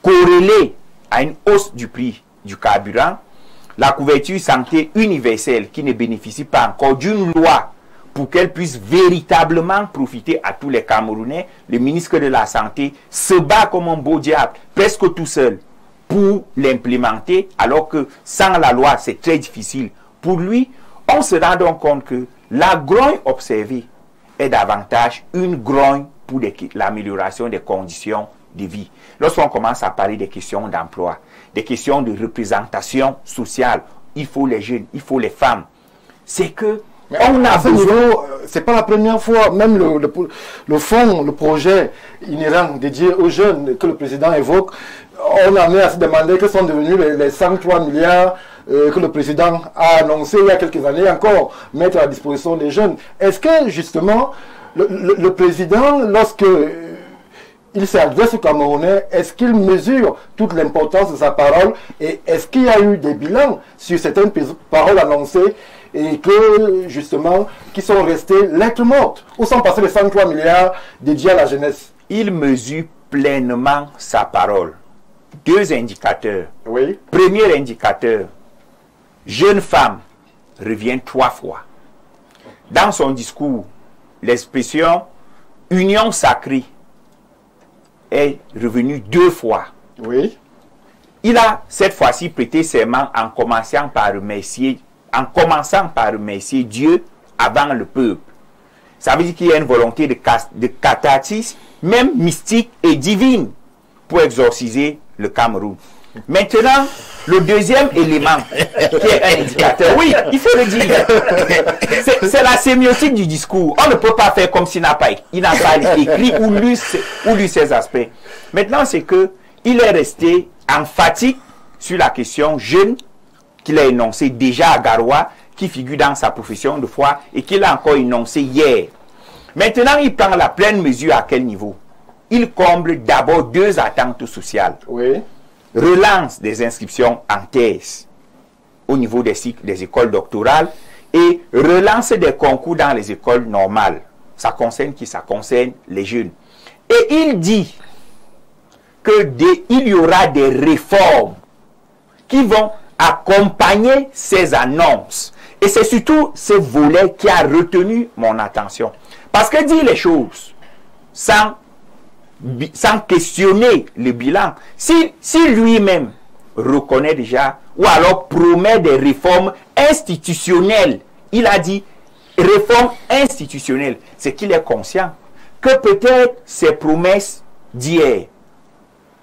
corrélées à une hausse du prix du carburant, la couverture santé universelle qui ne bénéficie pas encore d'une loi pour qu'elle puisse véritablement profiter à tous les Camerounais. Le ministre de la Santé se bat comme un beau diable, presque tout seul, pour l'implémenter, alors que sans la loi, c'est très difficile. Pour lui, on se rend donc compte que la grogne observée est davantage une grogne pour l'amélioration des conditions de vie. Lorsqu'on commence à parler des questions d'emploi, des questions de représentation sociale, il faut les jeunes, il faut les femmes. C'est que on a besoin... C'est pas la première fois, même le fonds, le projet inhérent dédié aux jeunes que le président évoque, on en est à se demander que sont devenus les 103 milliards que le président a annoncé il y a quelques années encore, mettre à la disposition des jeunes. Est-ce que justement, le président, lorsque il s'adresse aux Camerounais, est-ce qu'il mesure toute l'importance de sa parole et est-ce qu'il y a eu des bilans sur certaines paroles annoncées et que, justement, qui sont restées lettres mortes? Où sont passés les 103 milliards dédiés à la jeunesse? Il mesure pleinement sa parole. 2 indicateurs. Oui. Premier indicateur, jeune femme revient 3 fois. Dans son discours, l'expression union sacrée est revenue 2 fois. Oui. Il a cette fois-ci prêté serment en commençant par remercier Dieu avant le peuple. Ça veut dire qu'il y a une volonté de catharsis, même mystique et divine, pour exorciser le Cameroun. Maintenant, le deuxième élément, qui est un indicateur, oui, il faut le dire, c'est la sémiotique du discours. On ne peut pas faire comme s'il n'a pas écrit ou lu ces aspects. Maintenant, c'est que il est resté emphatique sur la question jeune qu'il a énoncé déjà à Garoua, qui figure dans sa profession de foi et qu'il a encore énoncé hier. Maintenant, il prend la pleine mesure à quel niveau? Il comble d'abord 2 attentes sociales. Oui. Relance des inscriptions en thèse au niveau des cycles des écoles doctorales et relance des concours dans les écoles normales. Ça concerne qui? Ça concerne les jeunes. Et il dit qu'il y aura des réformes qui vont accompagner ces annonces. Et c'est surtout ce volet qui a retenu mon attention. Parce que dire les choses sans questionner le bilan, si lui-même reconnaît déjà, ou alors promet des réformes institutionnelles, il a dit réformes institutionnelles, c'est qu'il est conscient que peut-être ces promesses d'hier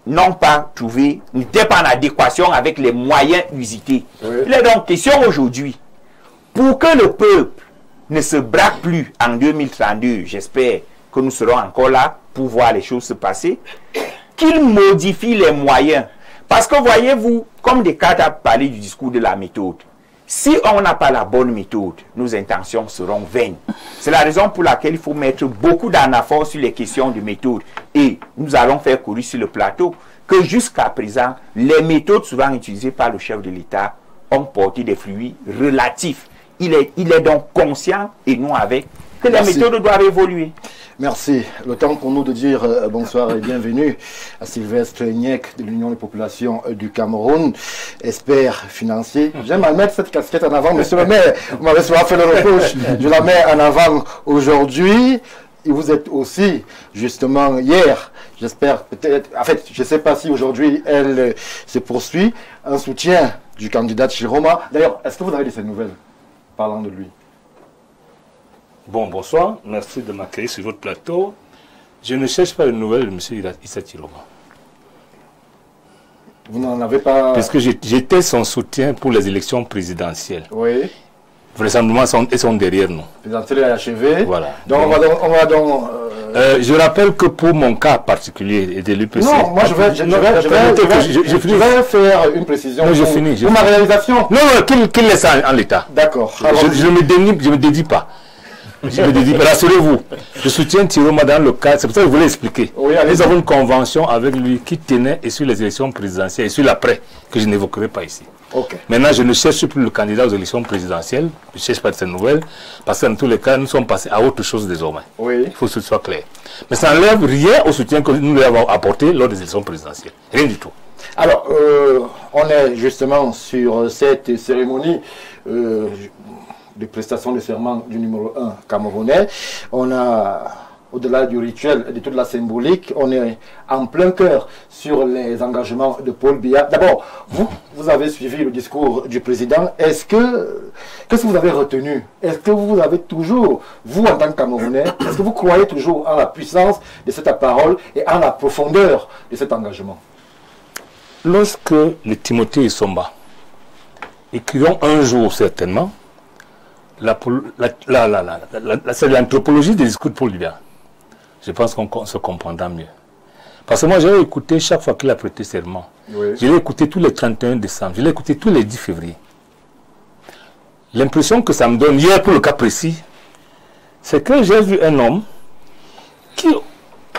n'ont pas trouvé, n'étaient pas en adéquation avec les moyens usités. Oui. Il est donc question aujourd'hui, pour que le peuple ne se braque plus en 2032, j'espère que nous serons encore là pour voir les choses se passer, qu'il modifie les moyens. Parce que voyez-vous, comme Descartes a parlé du discours de la méthode, si on n'a pas la bonne méthode, nos intentions seront vaines. C'est la raison pour laquelle il faut mettre beaucoup d'anaphore sur les questions de méthode. Et nous allons faire courir sur le plateau que jusqu'à présent, les méthodes souvent utilisées par le chef de l'État ont porté des fruits relatifs. Il est donc conscient, et nous avec, que les méthodes doivent évoluer. Merci. Le temps pour nous de dire bonsoir et bienvenue à Sylvestre Niek de l'Union des populations du Cameroun, expert financier. J'aime à mettre cette casquette en avant, monsieur le maire. Vous m'avez souvent fait le reproche. Je la mets en avant aujourd'hui. Et vous êtes aussi, justement, hier, j'espère peut-être, en fait, je ne sais pas si aujourd'hui elle se poursuit, un soutien du candidat Chiroma. D'ailleurs, est-ce que vous avez de ces nouvelles parlant de lui? Bon, bonsoir. Merci de m'accueillir sur votre plateau. Je ne cherche pas de nouvelles de M. Issa Chiroma. Vous n'en avez pas... Parce que j'étais son soutien pour les élections présidentielles. Oui. vraisemblablement, ils sont derrière nous. Le présidentiel est achevé. Voilà. Donc, on va donc je rappelle que pour mon cas particulier et de l'UPC... Non, moi je vais faire une précision. Non, je finis. Pour ma réalisation. Non, qu'il laisse en l'état. D'accord. Je ne me dédie pas. Je me dédie pas. Rassurez-vous. Je soutiens Tiroma dans le cadre. C'est pour ça que je voulais expliquer. Oui, nous avons une convention avec lui qui tenait et sur les élections présidentielles et sur l'après, que je n'évoquerai pas ici. Okay. Maintenant, je ne cherche plus le candidat aux élections présidentielles. Je ne cherche pas de ces nouvelles. Parce que dans tous les cas, nous sommes passés à autre chose désormais. Oui. Il faut que ce soit clair. Mais ça n'enlève rien au soutien que nous lui avons apporté lors des élections présidentielles. Rien du tout. Alors, on est justement sur cette cérémonie de prestation de serment du numéro 1 camerounais. On a, au-delà du rituel et de toute la symbolique, on est en plein cœur sur les engagements de Paul Biya. D'abord, vous avez suivi le discours du président. Qu'est-ce que vous avez retenu? Est-ce que vous avez toujours, vous en tant que Camerounais, est-ce que vous croyez toujours en la puissance de cette parole et en la profondeur de cet engagement? Lorsque le Timothée Isomba écriront un jour certainement, c'est l'anthropologie des discours de Paul Biya. Je pense qu'on se comprendra mieux. Parce que moi, j'ai écouté chaque fois qu'il a prêté serment. Oui. Je l'ai écouté tous les 31 décembre. Je l'ai écouté tous les 10 février. L'impression que ça me donne hier pour le cas précis, c'est que j'ai vu un homme qui,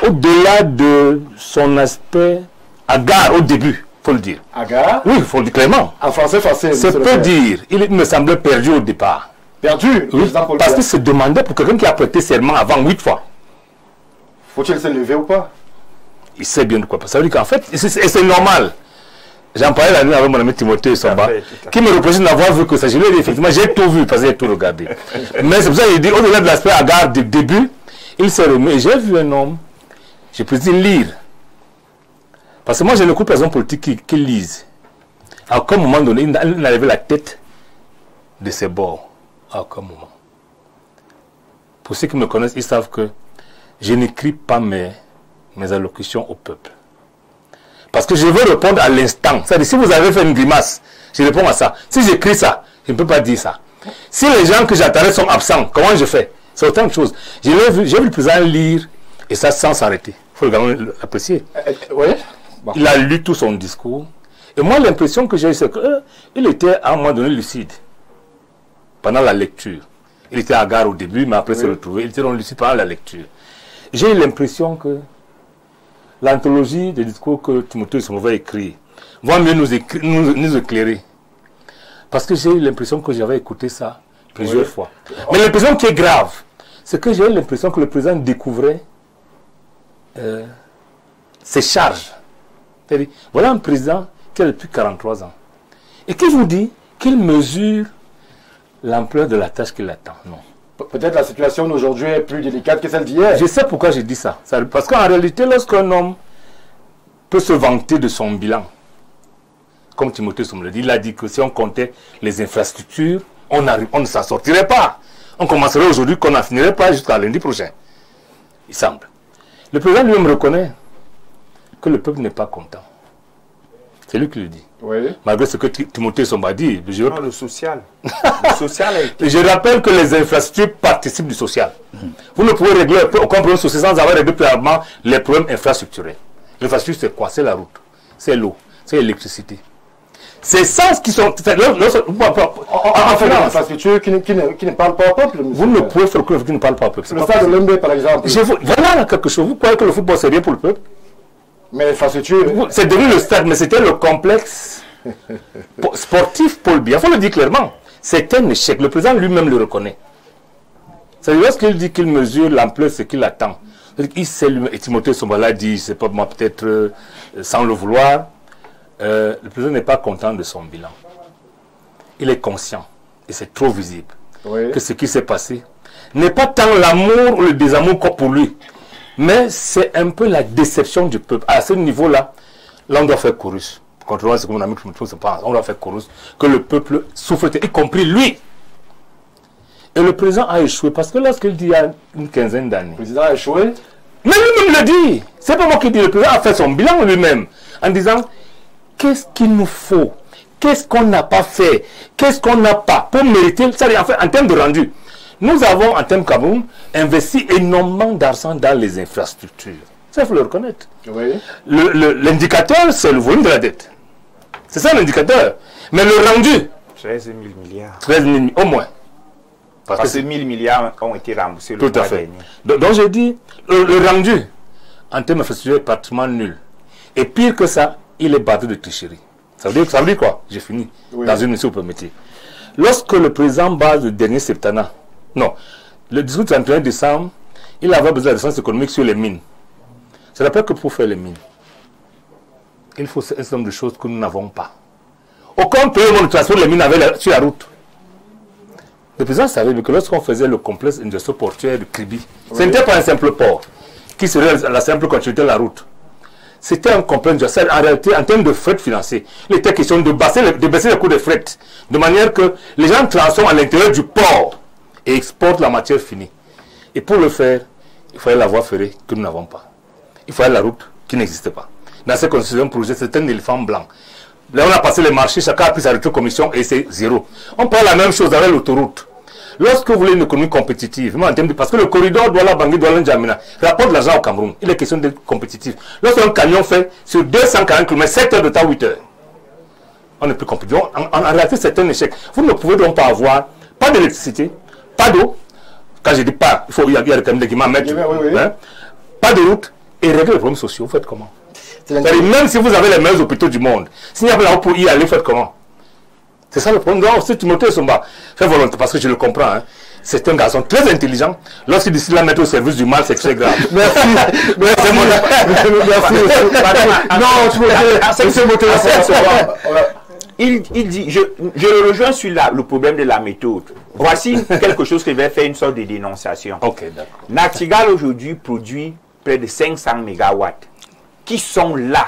au-delà de son aspect hagard au début, il faut le dire. Hagard? Oui, il faut le dire clairement. En français facile. C'est peu dire. Il me semblait perdu au départ. Perdu? Oui, parce qu'il se demandait pour quelqu'un qui a prêté serment avant 8 fois. Faut-il se lever ou pas? Il sait bien de quoi. Ça veut dire qu'en fait, c'est normal. J'en parlais la nuit avec mon ami Timothée Somba, qui me reproche d'avoir vu que ça. Je lui ai dit, effectivement, j'ai tout vu, parce que j'ai tout regardé. Mais c'est pour ça qu'il dit, au-delà de l'aspect hagard du début, il s'est remis. Et j'ai vu un homme, je peux dire lire. Parce que moi, j'ai beaucoup de personnes politiques qui lisent. À aucun moment donné, il n'a levé la tête de ses bords. À aucun moment. Pour ceux qui me connaissent, ils savent que je n'écris pas mes allocutions au peuple. Parce que je veux répondre à l'instant. C'est-à-dire, si vous avez fait une grimace, je réponds à ça. Si j'écris ça, je ne peux pas dire ça. Si les gens que j'attendais sont absents, comment je fais? C'est autant de choses. J'ai vu le président lire, et ça sans s'arrêter. Il faut vraiment l'apprécier. Oui. Bon. Il a lu tout son discours. Et moi, l'impression que j'ai eu, c'est qu'il était à un moment donné lucide. Pendant la lecture. Il était hagard au début, mais après s'est retrouvé. Il était lucide pendant la lecture. J'ai eu l'impression que l'anthologie des discours que Timothée Somba écrit va mieux nous éclairer. Parce que j'ai eu l'impression que j'avais écouté ça plusieurs fois. Mais l'impression qui est grave, c'est que j'ai eu l'impression que le président découvrait ses charges. Voilà un président qui a depuis 43 ans. Et qui vous dit qu'il mesure l'ampleur de la tâche qu'il attend. Non. Peut-être la situation d'aujourd'hui est plus délicate que celle d'hier. Je sais pourquoi j'ai dit ça. Parce qu'en réalité, lorsqu'un homme peut se vanter de son bilan, comme Timothée Somba l'a dit, il a dit que si on comptait les infrastructures, on ne s'en sortirait pas. On commencerait aujourd'hui qu'on n'en finirait pas jusqu'à lundi prochain. Il semble. Le président lui-même reconnaît que le peuple n'est pas content. C'est lui qui le dit. Oui. Malgré ce que Timothée Somba dit. Non, le social. Le social je rappelle que les infrastructures participent du social. Vous ne pouvez régler aucun problème social sans avoir réglé préalablement les problèmes infrastructurels. L'infrastructure, c'est quoi? C'est la route, c'est l'eau, c'est l'électricité. C'est ça qui sont... En fait, l'infrastructure qui ne parle pas au peuple. Vous ne pouvez faire que qui ne parle pas au peuple. Le stade de l'Embe, par exemple. Voilà quelque chose. Vous croyez que le football, c'est bien pour le peuple? Mais l'infrastructure... C'est devenu le stade, mais c'était le complexe sportif Paul Biya. Il faut le dire clairement. C'est un échec. Le président lui-même le reconnaît. C'est-à-dire lorsqu'il dit qu'il mesure l'ampleur de ce qu'il attend. Il sait lui-même, et Timothée Somba l'a dit, c'est pas moi peut-être sans le vouloir, le président n'est pas content de son bilan. Il est conscient, et c'est trop visible, que ce qui s'est passé n'est pas tant l'amour ou le désamour pour lui, mais c'est un peu la déception du peuple. À ce niveau-là, là on doit faire chorus. Contrairement à ce que mon ami se pense, on doit faire chorus. Que le peuple souffre, y compris lui. Et le président a échoué, parce que lorsqu'il dit il y a une quinzaine d'années... Le président a échoué? Mais lui-même le dit. C'est pas moi qui dis, le président a fait son bilan lui-même, en disant, qu'est-ce qu'il nous faut? Qu'est-ce qu'on n'a pas fait? Qu'est-ce qu'on n'a pas pour mériter? Ça, en fait, en termes de rendu, nous avons, en termes Cameroun, investi énormément d'argent dans les infrastructures. Ça, il faut le reconnaître. Oui. L'indicateur, c'est le volume de la dette. C'est ça l'indicateur. Mais le rendu, 13 000 milliards. 13 000 au moins. Parce que 1 000 milliards ont été remboursés le tout à mois fait. dernier. Donc j'ai dit, le rendu, en termes d'infrastructure, est pratiquement nul. Et pire que ça, il est battu de tricherie. Ça veut dire quoi? J'ai fini. Oui. Dans une mission, vous permettez. Lorsque le président base le dernier septennat, non, le discours du 31 décembre, il avait besoin de la défense économique sur les mines. Je rappelle que pour faire les mines, il faut un certain nombre de choses que nous n'avons pas. Aucun pays ne transporte les mines sur la route. Le président savait que lorsqu'on faisait le complexe industriel portuaire de Kribi, ce n'était pas un simple port qui serait la simple continuité de la route. C'était un complexe industriel. En réalité, en termes de fret financier, il était question de baisser les coûts de fret, de manière que les gens transforment à l'intérieur du port et exportent la matière finie. Et pour le faire, il fallait la voie ferrée que nous n'avons pas. Il fallait la route qui n'existait pas. Dans ces conditions, un projet, c'est un éléphant blanc. Là, on a passé les marchés, chacun a pris sa commission et c'est zéro. On parle la même chose avec l'autoroute. Lorsque vous voulez une économie compétitive, parce que le corridor Douala-Bangui, Douala-N'Djamena rapporte de l'argent au Cameroun, il est question d'être compétitif. Lorsqu'un camion fait sur 240 km, 7 heures de temps, 8 heures, on n'est plus compétitif. En réalité, c'est un échec. Vous ne pouvez donc pas avoir, pas d'électricité, pas d'eau. Quand je dis pas, il y a quand même des guillemets à mettre. Hein, pas de route et régler les problèmes sociaux. Vous faites comment? Même si vous avez les meilleurs hôpitaux du monde, s'il n'y a pas la route pour y aller, vous faites comment? C'est ça le problème. Donc, si Timothée Somba fait volonté, parce que je le comprends, hein, c'est un garçon très intelligent. Lorsqu'il décide de la mettre au service du mal, c'est très grave. Merci. Merci. Il dit, je le rejoins sur le problème de la méthode. Voici quelque chose qui va faire une sorte de dénonciation. Ok, d'accord. Nachtigal aujourd'hui produit près de 500 MW qui sont là.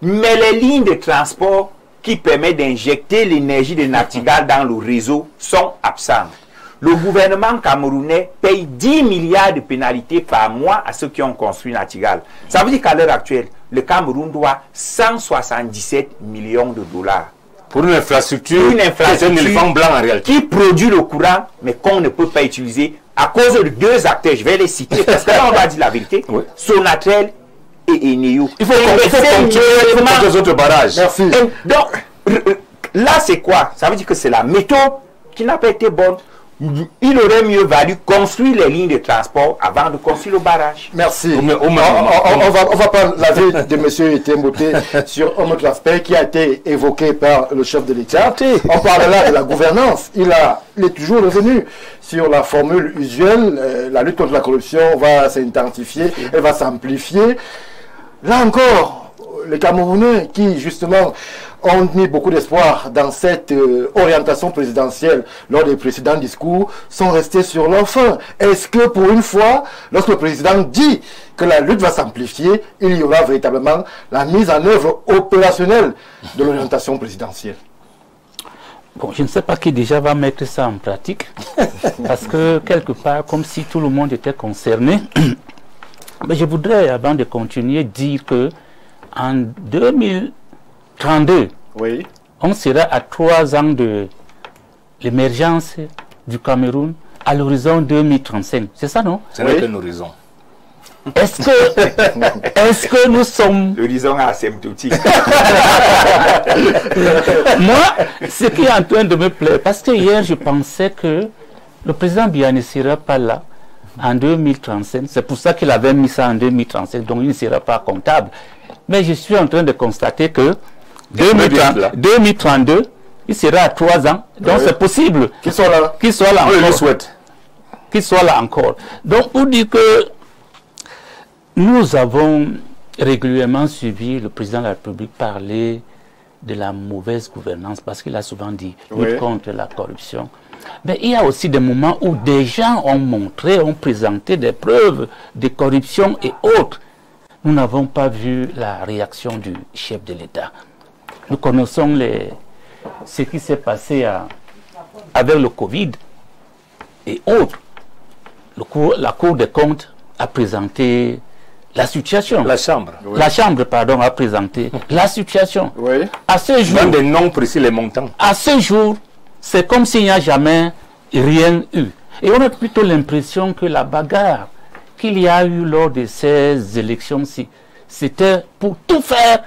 Mais les lignes de transport qui permettent d'injecter l'énergie de Nachtigal dans le réseau sont absentes. Le gouvernement camerounais paye 10 milliards de pénalités par mois à ceux qui ont construit Nachtigal. Ça veut dire qu'à l'heure actuelle, le Cameroun doit 177 millions de dollars. Pour une infrastructure, c'est un éléphant blanc en réalité. Qui produit le courant, mais qu'on ne peut pas utiliser à cause de deux acteurs. Je vais les citer parce que là, on va dire la vérité. Oui. Sonatrel et Eneo. Il faut construire les autres barrages. Merci. Et donc, là, c'est quoi? Ça veut dire que c'est la méthode qui n'a pas été bonne. Il aurait mieux valu construire les lignes de transport avant de construire le barrage. Merci. On va prendre l'avis de M. Temboté sur un autre aspect qui a été évoqué par le chef de l'État. On parle là de la gouvernance. Il est toujours revenu sur la formule usuelle. La lutte contre la corruption va s'intensifier, elle va s'amplifier. Là encore, les Camerounais qui justement ont mis beaucoup d'espoir dans cette orientation présidentielle lors des précédents discours sont restés sur leur faim. Est-ce que pour une fois, lorsque le président dit que la lutte va s'amplifier, il y aura véritablement la mise en œuvre opérationnelle de l'orientation présidentielle? Bon, je ne sais pas qui déjà va mettre ça en pratique, parce que quelque part, comme si tout le monde était concerné, mais je voudrais, avant de continuer, dire que en 2032, oui, on sera à 3 ans de l'émergence du Cameroun à l'horizon 2035. C'est ça, non? Ce n'est qu'un horizon. Est-ce que nous sommes... L'horizon asymptotique. Moi, ce qui est en train de me plaire, parce que hier, je pensais que le président Biya ne sera pas là en 2035. C'est pour ça qu'il avait mis ça en 2035, donc il ne sera pas comptable. Mais je suis en train de constater que 2032, il sera à 3 ans. Donc oui, c'est possible qu'il soit là. Qu'il soit là encore. Je le souhaite. Qu'il soit là encore. Donc pour dire que nous avons régulièrement suivi le président de la République parler de la mauvaise gouvernance, parce qu'il a souvent dit lutte contre la corruption. Mais il y a aussi des moments où des gens ont montré, ont présenté des preuves de corruption et autres. Nous n'avons pas vu la réaction du chef de l'État. Nous connaissons ce qui s'est passé avec le Covid et autres. La Cour des comptes a présenté la situation. La Chambre. Oui. La Chambre, pardon, a présenté la situation. Oui. À ce jour, dans des noms précis, les montants. À ce jour, c'est comme s'il n'y a jamais rien eu. Et on a plutôt l'impression que la bagarre qu'il y a eu lors de ces élections-ci, c'était pour tout faire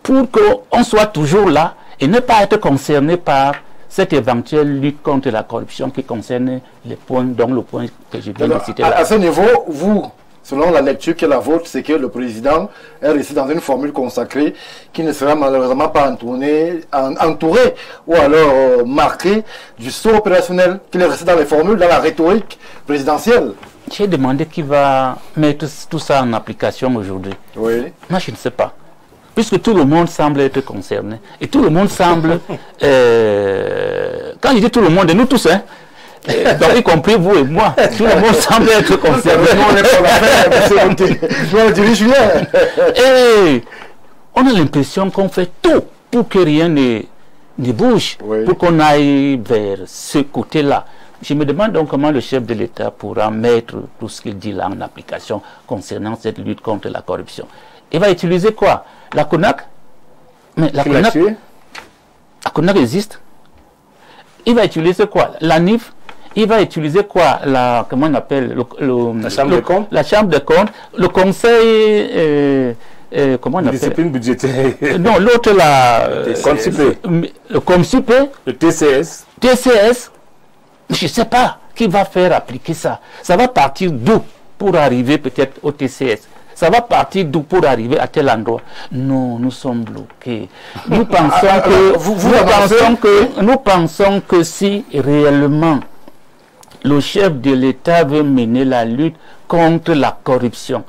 pour qu'on soit toujours là et ne pas être concerné par cette éventuelle lutte contre la corruption qui concerne les points, dont le point que je viens de citer. À ce niveau, vous, selon la lecture qui est la vôtre, c'est que le président est resté dans une formule consacrée qui ne sera malheureusement pas entourée ou alors marquée du saut opérationnel, qu'il est resté dans les formules, dans la rhétorique présidentielle. J'ai demandé qui va mettre tout ça en application aujourd'hui. Oui. Moi, je ne sais pas. Puisque tout le monde semble être concerné. Et tout le monde semble... quand je dis tout le monde, nous tous, hein, donc, y compris vous et moi, tout le monde semble être concerné. Et on a l'impression qu'on fait tout pour que rien ne bouge, oui, pour qu'on aille vers ce côté-là. Je me demande donc comment le chef de l'État pourra mettre tout ce qu'il dit là en application concernant cette lutte contre la corruption. Il va utiliser quoi? La CONAC? Mais la CONAC existe. Il va utiliser quoi? La NIF? Il va utiliser quoi? Comment on appelle la Chambre des comptes? La Chambre des comptes, le Conseil... comment on appelle? Discipline budgétaire. Non, l'autre là... le COMSUPE. Le TCS. TCS. Je ne sais pas qui va faire appliquer ça. Ça va partir d'où pour arriver peut-être au TCS? Ça va partir d'où pour arriver à tel endroit? Non, nous sommes bloqués. Nous pensons que si réellement le chef de l'État veut mener la lutte contre la corruption,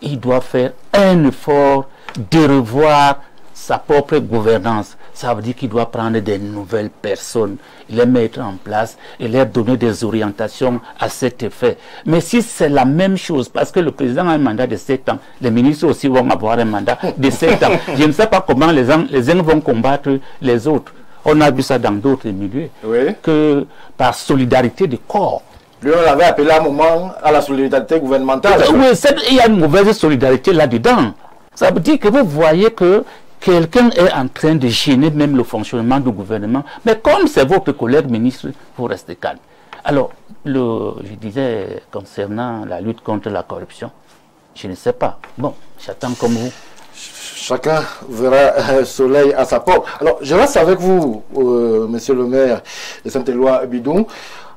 il doit faire un effort de revoir sa propre gouvernance. Ça veut dire qu'il doit prendre des nouvelles personnes, les mettre en place et leur donner des orientations à cet effet. Mais si c'est la même chose, parce que le président a un mandat de 7 ans, les ministres aussi vont avoir un mandat de 7 ans, je ne sais pas comment les uns vont combattre les autres. On a vu ça dans d'autres milieux, oui, que par solidarité de corps. Lui, on l'avait appelé à un moment à la solidarité gouvernementale. Oui, il y a une mauvaise solidarité là-dedans. Ça veut dire que vous voyez que quelqu'un est en train de gêner même le fonctionnement du gouvernement. Mais comme c'est votre collègue ministre, vous restez calme. Alors, je disais concernant la lutte contre la corruption, je ne sais pas. Bon, j'attends comme vous. Chacun verra soleil à sa porte. Alors, je reste avec vous, monsieur le maire de Saint-Éloi Bidon.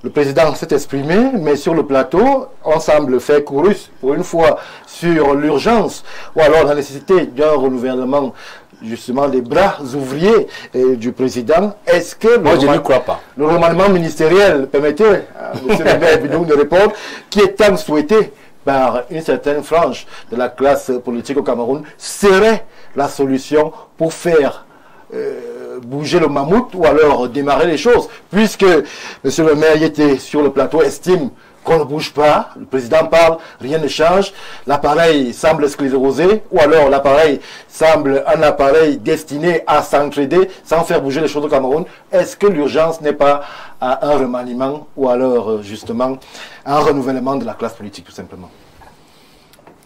Le président s'est exprimé, mais sur le plateau, on semble faire chorus pour une fois sur l'urgence ou alors la nécessité d'un renouvellement justement des bras ouvriers du président. Est-ce que moi, je ne crois pas. Le remaniement ministériel, permettez à M. le maire Bidon de répondre, qui est tant souhaité par une certaine frange de la classe politique au Cameroun, serait la solution pour faire bouger le mammouth ou alors démarrer les choses, puisque M. le maire y était sur le plateau, estime qu'on ne bouge pas, le président parle, rien ne change, l'appareil semble sclérosé, ou alors l'appareil semble un appareil destiné à s'entraider sans faire bouger les choses au Cameroun. Est-ce que l'urgence n'est pas à un remaniement ou alors justement à un renouvellement de la classe politique tout simplement?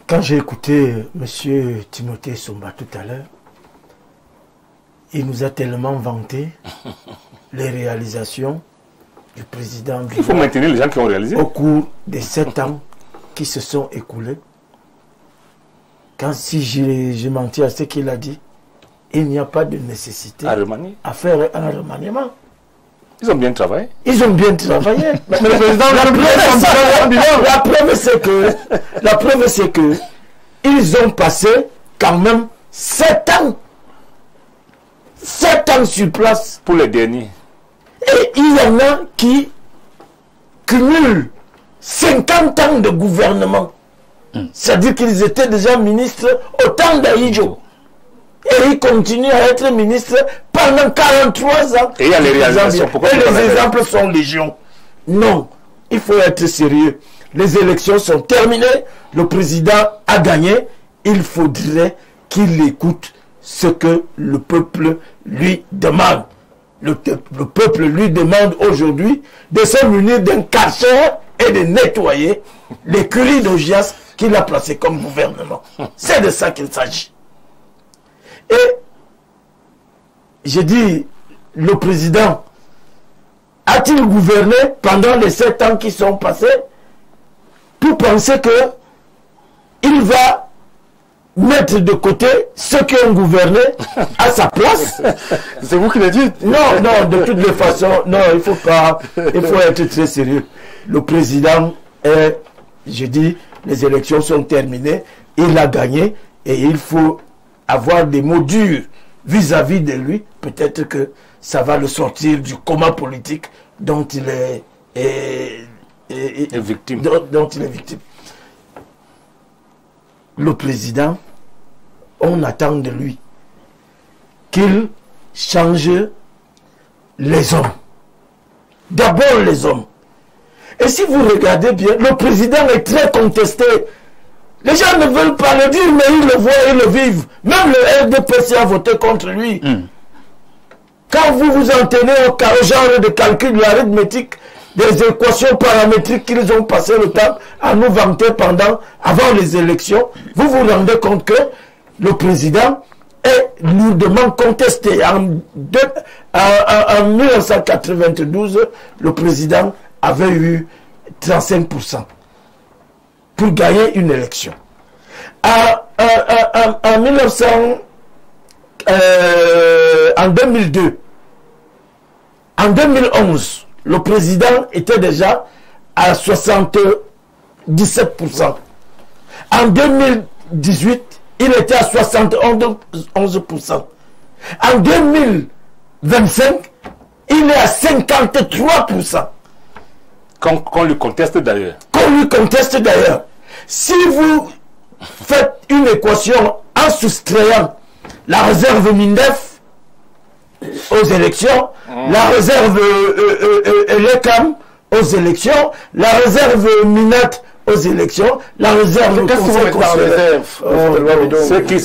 Quand j'ai écouté M. Timothée Somba tout à l'heure, il nous a tellement vanté les réalisations du président. Il faut maintenir les gens qui ont réalisé. Au cours des 7 ans qui se sont écoulés. Quand si j'ai menti à ce qu'il a dit, il n'y a pas de nécessité à faire un remaniement. Ils ont bien travaillé. Ils ont bien travaillé. Mais le président, la preuve c'est que ils ont passé quand même 7 ans. 7 ans sur place. Pour les derniers. Et il y en a qui cumulent 50 ans de gouvernement. C'est-à-dire qu'ils étaient déjà ministres au temps d'Aïdjo. Et ils continuent à être ministres pendant 43 ans. Et il y a les réalisations. Et les exemples sont légion. Non, il faut être sérieux. Les élections sont terminées. Le président a gagné. Il faudrait qu'il écoute ce que le peuple lui demande. Le peuple lui demande aujourd'hui de se munir d'un cacheur et de nettoyer l'écurie d'Ogias qu'il a placé comme gouvernement. C'est de ça qu'il s'agit. Et j'ai dit, le président a-t-il gouverné pendant les 7 ans qui sont passés pour penser que il va mettre de côté ceux qui ont gouverné à sa place? C'est vous qui l'avez dit? Non, non, de toutes les façons, non, il faut pas, il faut être très sérieux. Le président est, je dis, les élections sont terminées, il a gagné et il faut avoir des mots durs vis-à-vis de lui. Peut-être que ça va le sortir du coma politique dont il est victime. Dont il est victime. Le président, on attend de lui qu'il change les hommes. D'abord les hommes. Et si vous regardez bien, le président est très contesté. Les gens ne veulent pas le dire, mais ils le voient, ils le vivent. Même le RDPC a voté contre lui. Quand vous vous en tenez au genre de calcul de l'arithmétique, des équations paramétriques qu'ils ont passé le temps à nous vanter avant les élections, vous vous rendez compte que le président est lourdement contesté. En 1992, le président avait eu 35% pour gagner une élection. En 2002, en 2011, le président était déjà à 77%. En 2018, il était à 71%. En 2025, il est à 53%. Qu'on lui conteste d'ailleurs. Qu'on lui conteste d'ailleurs. Si vous faites une équation en soustrayant la réserve MINDEF aux élections, la réserve ELECAM aux élections, la réserve MINAT aux élections, la réserve... Qu'est-ce que vous mettez en réserve? Ceux qui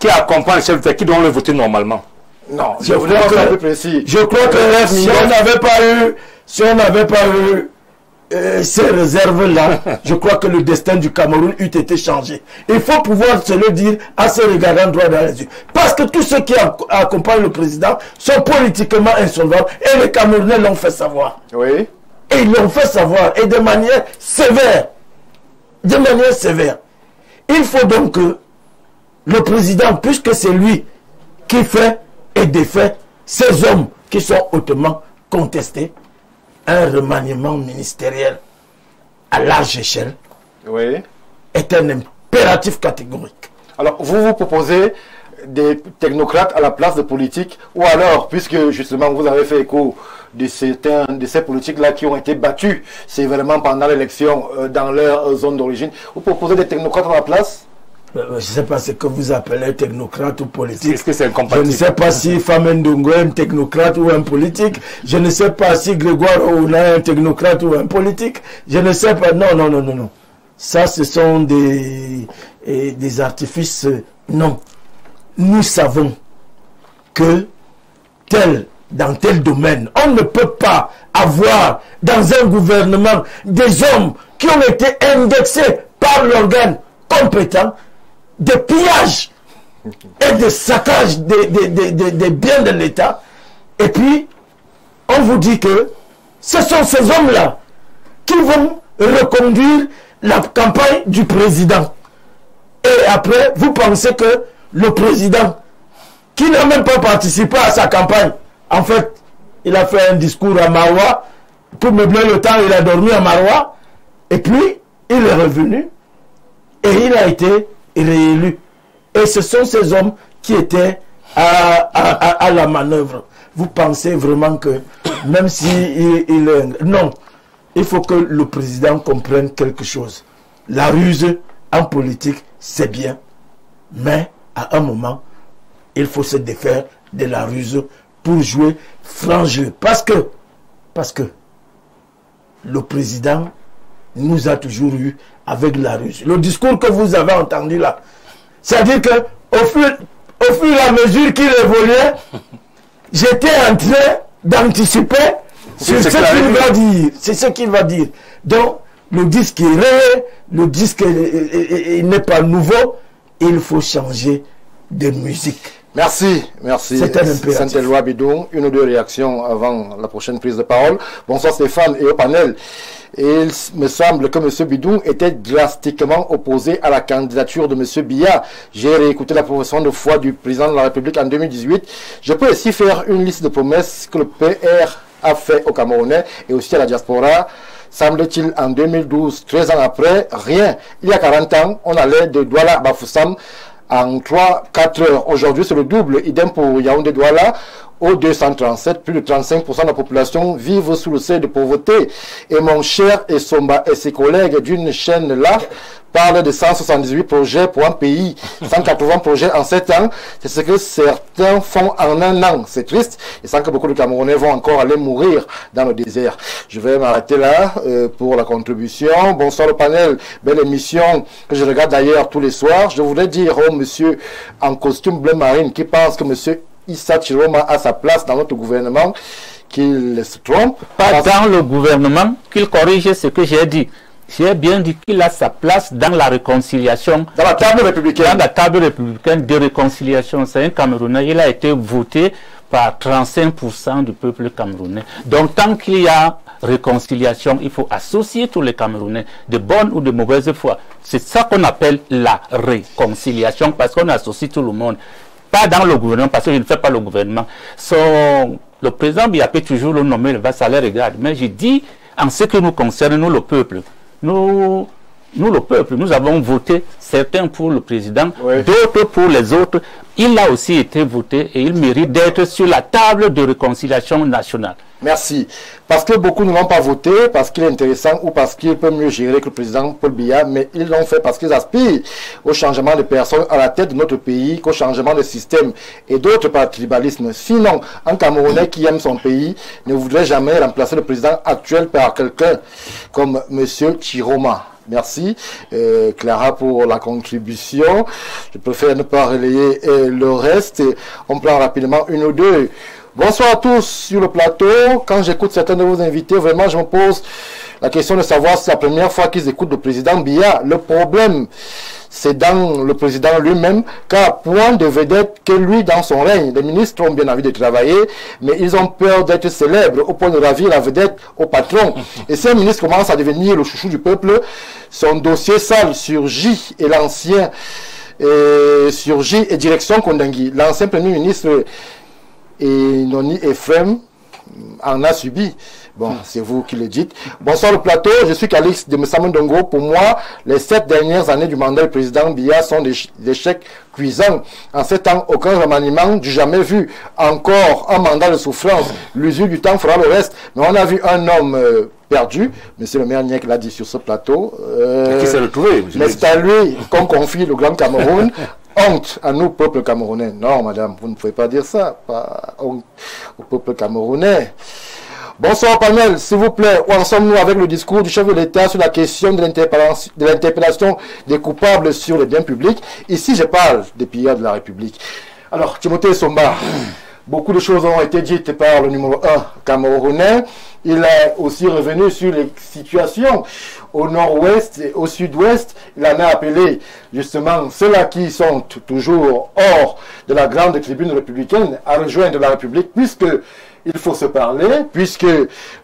accompagnent le chef d'État, qui doivent le voter normalement. Non, je voulais être un peu précis. Je crois que si on n'avait pas eu ces réserves-là, je crois que le destin du Cameroun eût été changé. Il faut pouvoir se le dire en se regardant droit dans les yeux. Parce que tous ceux qui accompagnent le président sont politiquement insolvables et les Camerounais l'ont fait savoir. Oui. Et ils l'ont fait savoir et de manière sévère. De manière sévère. Il faut donc que le président, puisque c'est lui qui fait et défait ces hommes qui sont hautement contestés, un remaniement ministériel à large échelle est un impératif catégorique. Alors, vous proposez des technocrates à la place de politiques, ou alors, puisque justement vous avez fait écho de certains de ces politiques-là qui ont été battus sévèrement pendant l'élection dans leur zone d'origine, vous proposez des technocrates à la place? Je ne sais pas ce que vous appelez technocrate ou politique. Est-ce que c'est incompatible? Je ne sais pas si Famendongo est un technocrate ou un politique. Je ne sais pas si Grégoire Ouna est un technocrate ou un politique. Je ne sais pas. Non, non, non, non, non. Ça, ce sont des artifices. Non. Nous savons que dans tel domaine, on ne peut pas avoir dans un gouvernement des hommes qui ont été indexés par l'organe compétent, de pillage et de saccage des biens de l'État. Et puis, on vous dit que ce sont ces hommes-là qui vont reconduire la campagne du président. Et après, vous pensez que le président, qui n'a même pas participé à sa campagne, en fait, il a fait un discours à Maroua, pour meubler le temps, il a dormi à Maroua, et puis, il est revenu, et il a été réélu. Et ce sont ces hommes qui étaient à la manœuvre. Vous pensez vraiment que, même si il est... Non, il faut que le président comprenne quelque chose. La ruse en politique, c'est bien. Mais, à un moment, il faut se défaire de la ruse pour jouer franc jeu. Parce que le président nous a toujours eu avec la ruse. Le discours que vous avez entendu là, c'est-à-dire que au fur et à mesure qu'il évoluait, j'étais en train d'anticiper sur ce qu'il va dire. C'est ce qu'il va dire. Donc, le disque est rare, le disque n'est pas nouveau, il faut changer de musique. Merci, merci. C'est un impératif. Saint-Éloi Bidoum, une ou deux réactions avant la prochaine prise de parole. Bonsoir Stéphane et au panel. Et il me semble que M. Bidoum était drastiquement opposé à la candidature de M. Biya. J'ai réécouté la profession de foi du président de la République en 2018. Je peux aussi faire une liste de promesses que le PR a fait aux Camerounais et aussi à la diaspora. Semble-t-il, en 2012, 13 ans après, rien. Il y a 40 ans, on allait de Douala à Bafoussam en 3-4 heures. Aujourd'hui, c'est le double. Idem pour Yaoundé-Douala. Au 237, plus de 35% de la population vivent sous le seuil de pauvreté. Et mon cher Essomba et ses collègues d'une chaîne là parlent de 178 projets pour un pays, 180 projets en 7 ans. C'est ce que certains font en un an. C'est triste. Et sans que beaucoup de Camerounais vont encore aller mourir dans le désert. Je vais m'arrêter là pour la contribution. Bonsoir le panel. Belle émission que je regarde d'ailleurs tous les soirs. Je voudrais dire au monsieur en costume bleu marine qui pense que monsieur Issa Chiroma a sa place dans notre gouvernement, qu'il se trompe. Pas dans le gouvernement, qu'il corrige ce que j'ai dit. J'ai bien dit qu'il a sa place dans la réconciliation. Dans la table républicaine. Dans la table républicaine de réconciliation. C'est un Camerounais. Il a été voté par 35% du peuple camerounais. Donc tant qu'il y a réconciliation, il faut associer tous les Camerounais, de bonne ou de mauvaise foi. C'est ça qu'on appelle la réconciliation, parce qu'on associe tout le monde. Pas dans le gouvernement, parce que je ne fais pas le gouvernement. Le président Biya peut toujours le nommer, ça les regarde. Mais je dis, en ce qui nous concerne, nous le peuple, nous le peuple, nous avons voté, certains pour le président, oui, d'autres pour les autres. Il a aussi été voté et il mérite d'être sur la table de réconciliation nationale. Merci. Parce que beaucoup ne l'ont pas voté, parce qu'il est intéressant ou parce qu'il peut mieux gérer que le président Paul Biya, mais ils l'ont fait parce qu'ils aspirent au changement de personnes à la tête de notre pays, qu'au changement de système et d'autres par tribalisme. Sinon, un Camerounais qui aime son pays ne voudrait jamais remplacer le président actuel par quelqu'un comme M. Chiroma. Merci Clara pour la contribution. Je préfère ne pas relayer le reste. On prend rapidement une ou deux. Bonsoir à tous sur le plateau. Quand j'écoute certains de vos invités, vraiment je me pose la question de savoir si c'est la première fois qu'ils écoutent le président Biya. Le problème, c'est dans le président lui-même, car point de vedette que lui dans son règne. Les ministres ont bien envie de travailler, mais ils ont peur d'être célèbres au point de ravir la vedette au patron. Et si un ministre commence à devenir le chouchou du peuple, son dossier sale surgit et l'ancien surgit et direction Kondangui. L'ancien premier ministre et Noni Ephraim en a subi. Bon, c'est vous qui le dites. Bonsoir le plateau, je suis Calix de Messamondongo. Pour moi, les 7 dernières années du mandat du président Biya sont des échecs cuisants. En 7 ans, aucun remaniement du jamais vu. Encore un mandat de souffrance. L'usure du temps fera le reste. Mais on a vu un homme perdu. Monsieur le maire Niek l'a dit sur ce plateau. Qui s'est retrouvé? Mais c'est à lui qu'on confie le Grand Cameroun. Honte à nous, peuple camerounais. Non, madame, vous ne pouvez pas dire ça. Pas honte au peuple camerounais. Bonsoir, panel, s'il vous plaît. Où en sommes-nous avec le discours du chef de l'État sur la question de l'interpellation des coupables sur les biens publics? Ici, je parle des pilleurs de la République. Alors, Timothée Somba, beaucoup de choses ont été dites par le numéro 1 camerounais. Il est aussi revenu sur les situations au nord-ouest et au sud-ouest. Il en a appelé justement ceux-là qui sont toujours hors de la grande tribune républicaine à rejoindre la République, puisque il faut se parler, puisque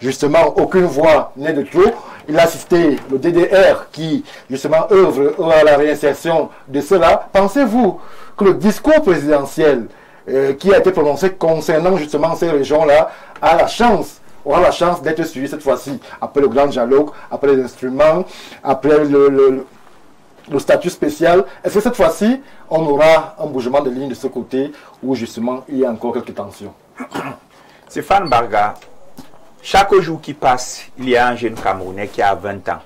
justement aucune voix n'est de trop. Il a cité le DDR qui justement œuvre à la réinsertion de cela. Pensez-vous que le discours présidentiel qui a été prononcé concernant justement ces régions-là aura la chance d'être suivi cette fois-ci, après le grand dialogue, après les instruments, après le statut spécial? Est-ce que cette fois-ci, on aura un bougement de ligne de ce côté où justement il y a encore quelques tensions? Stéphane Barga, chaque jour qui passe, il y a un jeune Camerounais qui a 20 ans.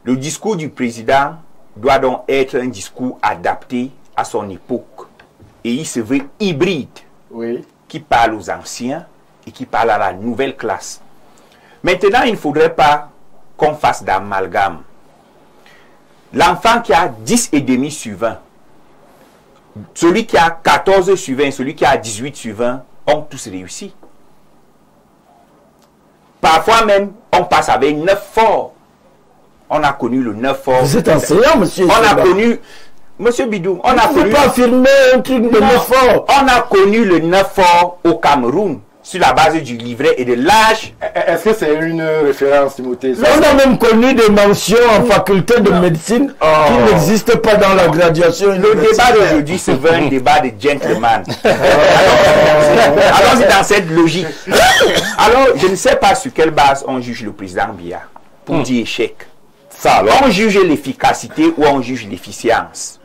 Le discours du président doit donc être un discours adapté à son époque. Et il se veut hybride, oui, qui parle aux anciens et qui parle à la nouvelle classe. Maintenant, il ne faudrait pas qu'on fasse d'amalgame. L'enfant qui a 10 et demi sur 20, celui qui a 14 sur 20, celui qui a 18 sur 20, ont tous réussi. Parfois même, on passe avec 9 forts On a connu le 9 fort. Vous êtes enseignant, monsieur. On a connu... Monsieur Bidou, on a connu... ne pas affirmer un truc de 9 fort. On a connu le 9 fort au Cameroun sur la base du livret et de l'âge. Est-ce que c'est une référence, Timothée? On a même connu des mentions en faculté de médecine qui n'existent pas dans la graduation. Le débat d'aujourd'hui se veut un débat de gentleman. Allons-y dans cette logique. Alors, je ne sais pas sur quelle base on juge le président Biya pour dire échec. Ça, alors. On juge l'efficacité ou on juge l'efficience.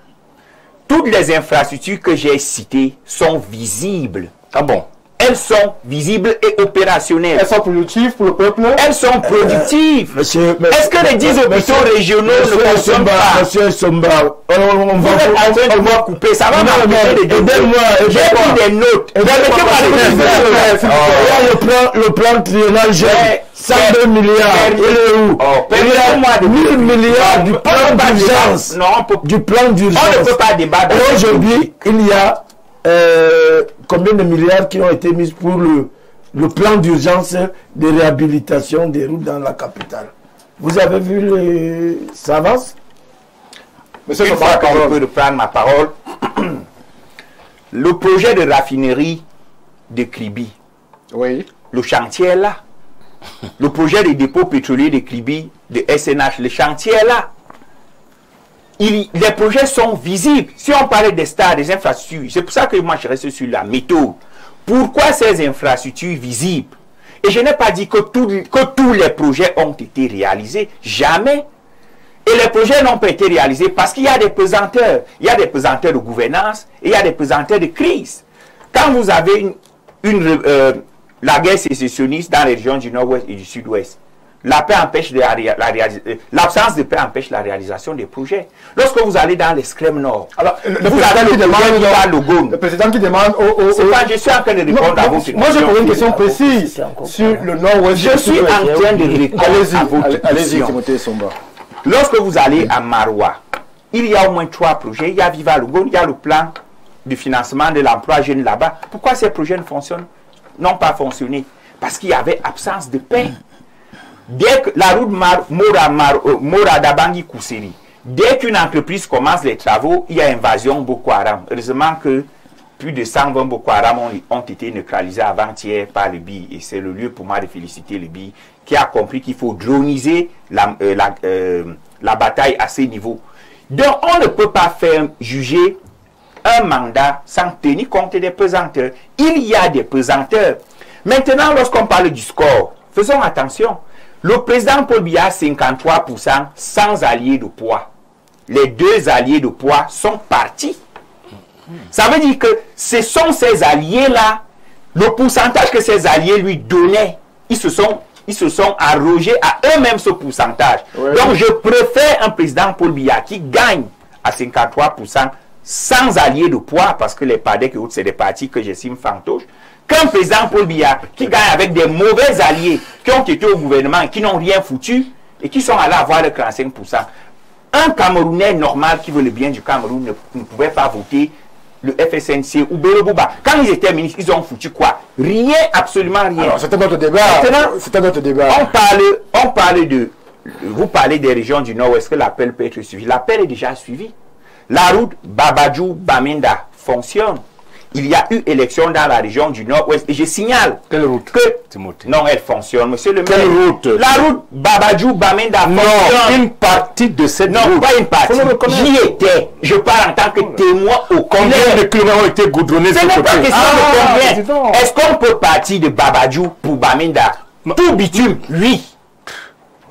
Toutes les infrastructures que j'ai citées sont visibles. Ah bon? Elles sont visibles et opérationnelles. Elles sont productives pour le peuple? Elles sont productives. Est-ce que les 10 hôpitaux régionaux ne fonctionnent pas? Monsieur Somba, Vous êtes en train de me couper, ça va m'empêcher de aidez-moi. J'ai pris des notes. Il y a le plan triennal, j'ai 102 milliards. Il est où? Il y a 1000 milliards du plan d'urgence. Du plan d'urgence. On ne peut pas débattre. Aujourd'hui, il y a combien de milliards qui ont été mis pour le plan d'urgence de réhabilitation des routes dans la capitale. Vous avez vu ça avance? Monsieur, je peux reprendre ma parole. Le projet de raffinerie de Kribi, oui. Le chantier est là. Le projet de dépôt pétrolier de Kribi, de SNH, le chantier est là. Les projets sont visibles. Si on parlait des stars, des infrastructures, c'est pour ça que moi je reste sur la méthode. Pourquoi ces infrastructures visibles? Et je n'ai pas dit que tous les projets ont été réalisés. Jamais. Et les projets n'ont pas été réalisés parce qu'il y a des pesanteurs. Il y a des pesanteurs de gouvernance et il y a des pesanteurs de crise. Quand vous avez la guerre sécessionniste dans les régions du nord-ouest et du sud-ouest, l'absence de paix empêche la réalisation des projets. Lorsque vous allez dans l'extrême nord, alors, vous avez le président qui demande je suis en train de répondre à vos questions. Moi, j'ai posé une question précise sur le nord-ouest. Je suis en train de répondre à vos questions. Allez-y, Timothée Somba. Lorsque vous allez à Maroua, il y a au moins 3 projets. Il y a Viva Logon, il y a le plan de financement de l'emploi jeune là-bas. Pourquoi ces projets n'ont pas fonctionné? Parce qu'il y avait absence de paix. Dès que la route Mora-Dabangi-Kousseri, dès qu'une entreprise commence les travaux, il y a invasion Boko Haram. Heureusement que plus de 120 Boko Haram ont été neutralisés avant-hier par le BI. Et c'est le lieu pour moi de féliciter le BI qui a compris qu'il faut droniser la bataille à ces niveaux. Donc on ne peut pas faire juger un mandat sans tenir compte des pesanteurs. Il y a des pesanteurs. Maintenant, lorsqu'on parle du score, faisons attention. Le président Paul Biya a 53% sans alliés de poids. Les 2 alliés de poids sont partis. Ça veut dire que ce sont ces alliés-là, le pourcentage que ces alliés lui donnaient, ils se sont arrogés à eux-mêmes ce pourcentage. Oui. Donc je préfère un président Paul Biya qui gagne à 53% sans alliés de poids, parce que les PADEC et autres, c'est des partis que j'estime fantoches, qu'un président Paul Biya qui gagne avec des mauvais alliés qui ont été au gouvernement et qui n'ont rien foutu et qui sont allés avoir le 45%. Un Camerounais normal qui veut le bien du Cameroun ne pouvait pas voter le FSNC ou Belobouba. Quand ils étaient ministres, ils ont foutu quoi? Rien, absolument rien. Alors, c'était notre débat. C'était notre débat. On parle de... Vous parlez des régions du Nord, est-ce que l'appel peut être suivi? L'appel est déjà suivi. La route Babadjou-Bamenda fonctionne. Il y a eu élection dans la région du Nord-Ouest. Et je signale quelle route que... Non, elle fonctionne, monsieur le maire. Quelle route? La route Babadjou-Bamenda fonctionne. Non, une partie de cette route. Non, pas une partie. J'y étais. Je parle en tant que témoin au Congrès. Combien de kilomètres ont été goudronnés de ce côté? Ce n'est pas question de combien. Est-ce qu'on peut partir de Babadjou pour Bamenda? Tout bitume, oui.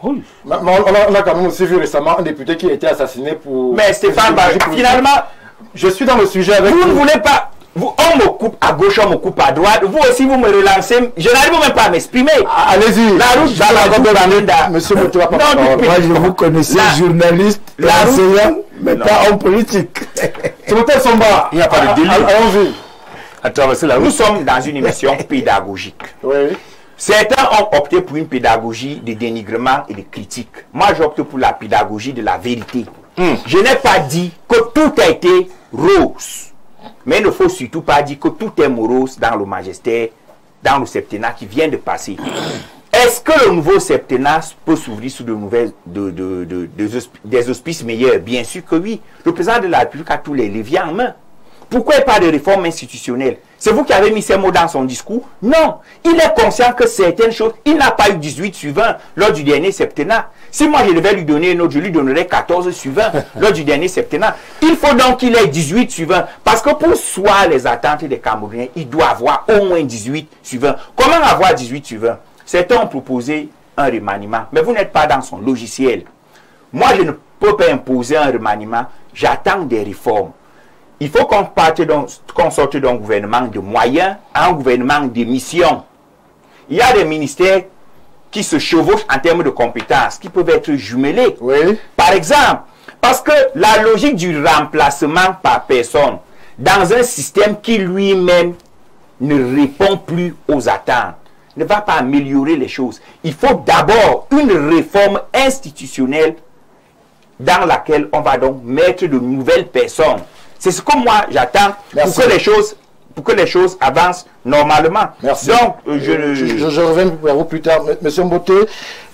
Oui. On a quand même aussi vu récemment un député qui a été assassiné pour... Mais Stéphane, finalement... Je suis dans le sujet avec vous. Vous ne voulez pas... on me coupe à gauche, on me coupe à droite. Vous aussi, vous me relancez. Je n'arrive même pas à m'exprimer. Allez-y. La route Babadjou-Bamenda. Monsieur Moutoua, moi, je vous connaissais journaliste, enseignant, mais pas homme politique. Timothée Somba. Il n'y a pas de délit. Allons-y. À traverser la route. Nous sommes dans une émission pédagogique. Oui. Certains ont opté pour une pédagogie de dénigrement et de critique. Moi, j'opte pour la pédagogie de la vérité. Je n'ai pas dit que tout a été rose. Mais il ne faut surtout pas dire que tout est morose dans le magistère, dans le septennat qui vient de passer. Est-ce que le nouveau septennat peut s'ouvrir sous des auspices meilleurs? Bien sûr que oui. Le président de la République a tous les leviers en main. Pourquoi il parle de réforme institutionnelle? C'est vous qui avez mis ces mots dans son discours? Non. Il est conscient que certaines choses, il n'a pas eu 18 sur 20 lors du dernier septennat. Si moi je devais lui donner une autre, je lui donnerais 14 sur 20 lors du dernier septennat. Il faut donc qu'il ait 18 sur 20. Parce que pour soir les attentes des Camerounais, il doit avoir au moins 18 sur 20. Comment avoir 18 sur 20? Certains ont proposé un remaniement, mais vous n'êtes pas dans son logiciel. Moi, je ne peux pas imposer un remaniement. J'attends des réformes. Il faut qu'on sorte d'un gouvernement de moyens à un gouvernement de missions. Il y a des ministères qui se chevauchent en termes de compétences, qui peuvent être jumelés. Oui. Par exemple, parce que la logique du remplacement par personne, dans un système qui lui-même ne répond plus aux attentes, ne va pas améliorer les choses. Il faut d'abord une réforme institutionnelle dans laquelle on va donc mettre de nouvelles personnes. C'est ce que moi j'attends pour que les choses avancent normalement. Merci. Donc, je reviens vers vous plus tard. Monsieur Mboté,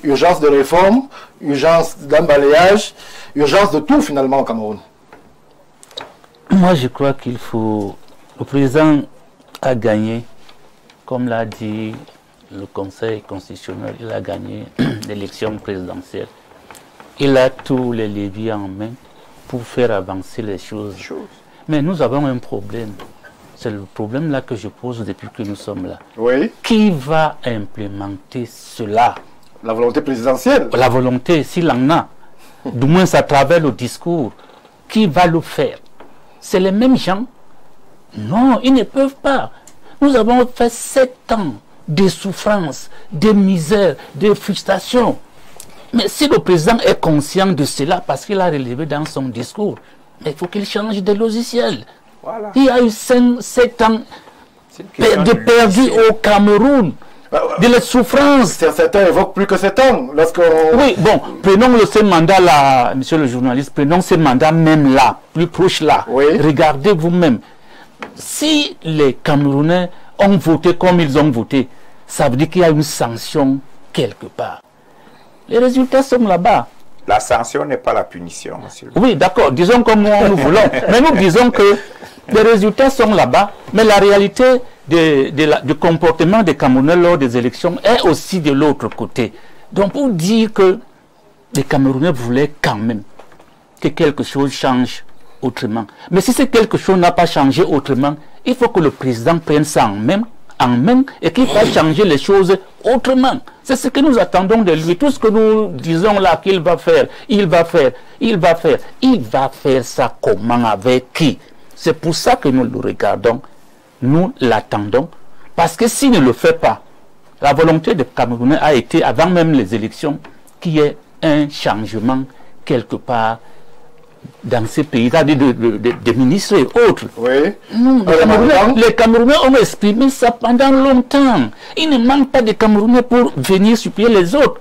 urgence de réforme, urgence d'embalayage, urgence de tout finalement au Cameroun. Moi, je crois qu'il faut... Le président a gagné, comme l'a dit le Conseil constitutionnel, il a gagné l'élection présidentielle. Il a tous les leviers en main pour faire avancer les choses. Mais nous avons un problème. C'est le problème là que je pose depuis que nous sommes là. Oui. Qui va implémenter cela? La volonté présidentielle. La volonté, s'il en a, du moins à travers le discours, qui va le faire? C'est les mêmes gens? Non, ils ne peuvent pas. Nous avons fait 7 ans de souffrance, de misère, de frustration. Mais si le président est conscient de cela, parce qu'il a relevé dans son discours, il faut qu'il change de logiciel. Voilà. Il y a eu 7 ans de perdu au Cameroun, de la souffrance. Certains évoquent plus que 7 ans. Oui, bon, prenons ce mandat là, monsieur le journaliste, prenons ce mandat même là, plus proche là. Oui. Regardez vous-même. Si les Camerounais ont voté comme ils ont voté, ça veut dire qu'il y a une sanction quelque part. Les résultats sont là-bas. La sanction n'est pas la punition, monsieur. Oui, d'accord, disons comme nous voulons. Mais nous disons que les résultats sont là-bas, mais la réalité du comportement des Camerounais lors des élections est aussi de l'autre côté. Donc pour dire que les Camerounais voulaient quand même que quelque chose change autrement. Mais si quelque chose n'a pas changé autrement, il faut que le président prenne ça en main et qu'il fasse changer les choses autrement. C'est ce que nous attendons de lui. Tout ce que nous disons là qu'il va faire, il va faire. Il va faire ça comment, avec qui? C'est pour ça que nous le regardons, nous l'attendons. Parce que s'il ne le fait pas, la volonté des Camerounais a été, avant même les élections, qu'il y ait un changement quelque part dans ces pays, des ministres et autres. Oui. Les Camerounais ont exprimé ça pendant longtemps. Il ne manque pas de Camerounais pour venir supplier les autres.